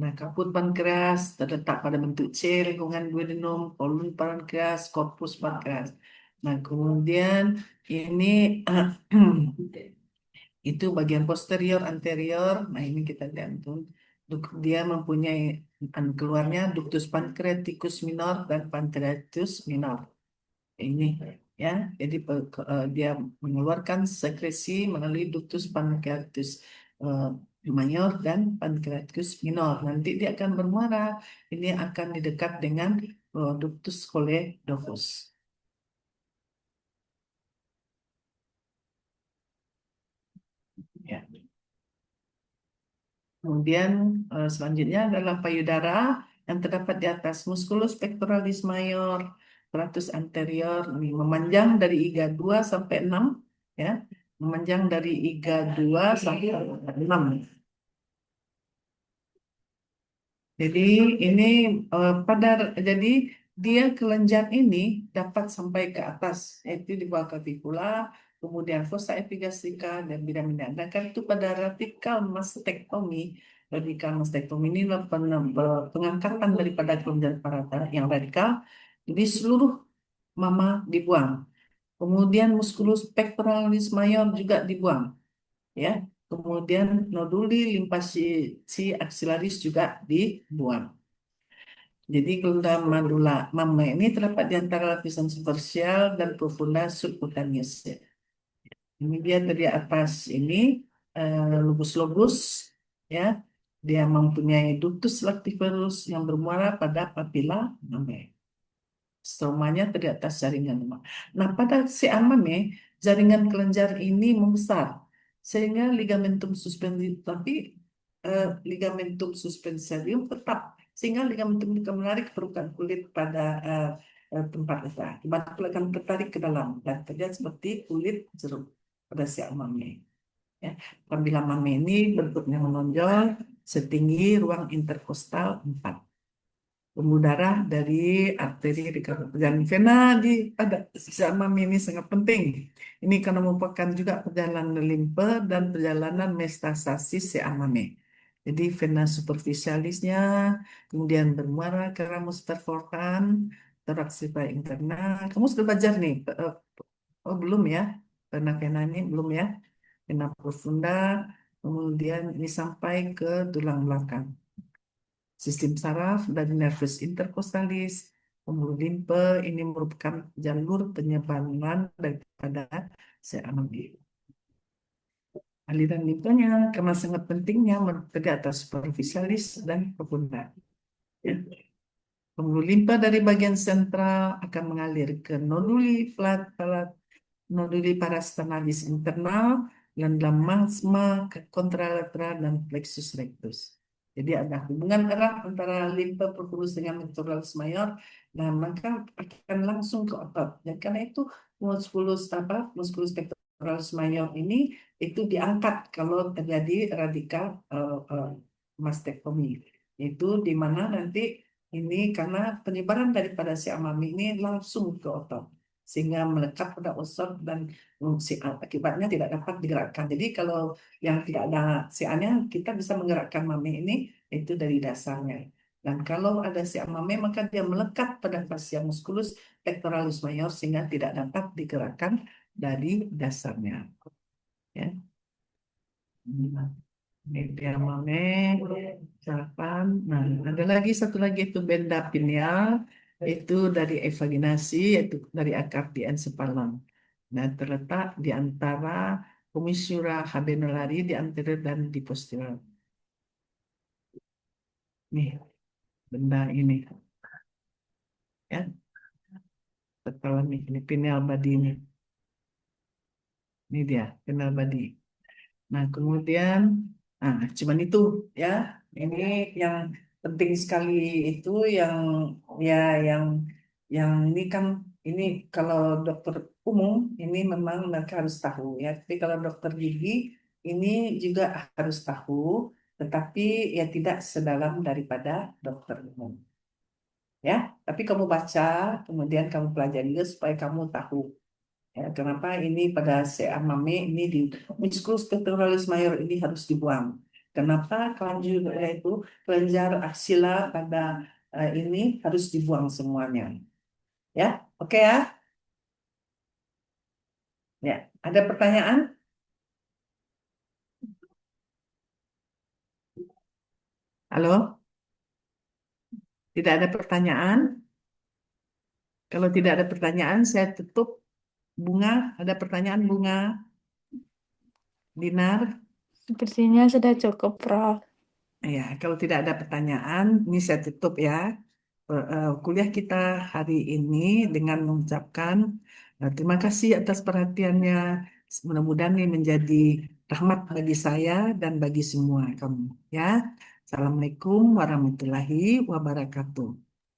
Nah, kaput pankreas terletak pada bentuk C, lingkungan duodenum, kolon pankreas, korpus pankreas. Nah, kemudian ini itu bagian posterior, anterior. Nah, ini kita lihat tuh. Dia mempunyai keluarnya ductus pancreaticus minor dan pancreatus minor. Ini ya, jadi dia mengeluarkan sekresi melalui ductus pancreatus eh, mayor dan pancreatus minor. Nanti dia akan bermuara. Ini akan didekat dengan ductus choledocus. Ya. Kemudian selanjutnya adalah payudara yang terdapat di atas musculus pectoralis major, tratus anterior, ini memanjang dari iga 2 sampai 6, ya, memanjang dari iga 2 sampai 6. Jadi ini jadi dia kelenjar ini dapat sampai ke atas, yaitu di bawah clavicular, kemudian fossa epigastrica dan piramida. Dan kan itu pada radikal mastektomi ini adalah pengangkatan daripada kelenjar parata yang radikal. Jadi seluruh mama dibuang. Kemudian musculus pectoralis major juga dibuang, ya. Kemudian noduli limfasi axillaris juga dibuang. Jadi gelombang mandula mama ini terdapat di antara lapisan superficial dan profunda subcutaneous. Ini dia dari atas ini lobus-lobus, ya. Dia mempunyai ductus lactiferus yang bermuara pada papila mamae. Stromanya di atas jaringan lemak. Nah, pada si amame, jaringan kelenjar ini membesar sehingga ligamentum suspensorium, tapi ligamentum suspensorium tetap, sehingga ligamentum juga menarik permukaan kulit pada tempat itu. Akibatnya akan tertarik ke dalam dan terlihat seperti kulit jeruk pada si amame. Ya. Apabila mame ini bentuknya menonjol setinggi ruang interkostal 4. Pembuluh darah dari arteri dan vena di pada sama ini sangat penting. Ini karena merupakan juga perjalanan limpa dan perjalanan metastasis amame. Jadi vena superficialisnya kemudian bermuara ke ramus perforan, toraks interna. Kamu sudah belajar nih? Oh belum ya? Vena ini belum ya? Vena profunda, kemudian ini sampai ke tulang belakang. Sistem saraf dan nervus intercostalis, pembuluh limpa ini merupakan jalur penyebaran daripada seamami. Aliran limpanya karena sangat pentingnya ke atas superficialis dan profunda. Ya. Pembuluh limpa dari bagian sentral akan mengalir ke noduli parasternales internal, dan magma ke kontralateral dan plexus rectus. Jadi ada hubungan erat antara limpa profundus dengan pectoralis mayor, nah maka akan langsung ke otot. Dan karena itu musculus pectoralis mayor ini itu diangkat kalau terjadi radikal mastektomi. Itu di mana nanti ini karena penyebaran daripada si amami ini langsung ke otot sehingga melekat pada otot dan akibatnya tidak dapat digerakkan. Jadi kalau yang tidak ada CA-nya kita bisa menggerakkan mami ini itu dari dasarnya. Dan kalau ada si amame maka dia melekat pada fascia musculus pectoralis major sehingga tidak dapat digerakkan dari dasarnya. Ya. Ini dia mame, ucapan. Nah, ada lagi satu lagi itu benda pineal, itu dari evaginasi, yaitu dari akar di encephalon. Nah, terletak di antara commissura habenulari di anterior dan di posterior. Nih, benda ini. Ya, setelah ini pineal body ini. Ini dia, pineal body. Nah, kemudian, cuman itu ya. Ini yang penting sekali itu yang ya yang ini kan ini kalau dokter umum ini memang mereka harus tahu ya. Tapi kalau dokter gigi ini juga harus tahu, tetapi ya tidak sedalam daripada dokter umum. Ya, tapi kamu baca, kemudian kamu pelajari juga supaya kamu tahu. Ya, kenapa ini pada mame ini di musculus pectoralis major ini harus dibuang? Kenapa kelenjar itu kelenjar aksila pada ini harus dibuang semuanya? Ya, oke ya. Ya, ada pertanyaan? Halo, tidak ada pertanyaan? Kalau tidak ada pertanyaan, saya tutup. Bunga, ada pertanyaan Bunga? Dinar? Sepertinya sudah cukup, Prof. Ya, kalau tidak ada pertanyaan, ini saya tutup ya. Kuliah kita hari ini dengan mengucapkan terima kasih atas perhatiannya. Mudah-mudahan ini menjadi rahmat bagi saya dan bagi semua kamu. Ya, Assalamualaikum warahmatullahi wabarakatuh.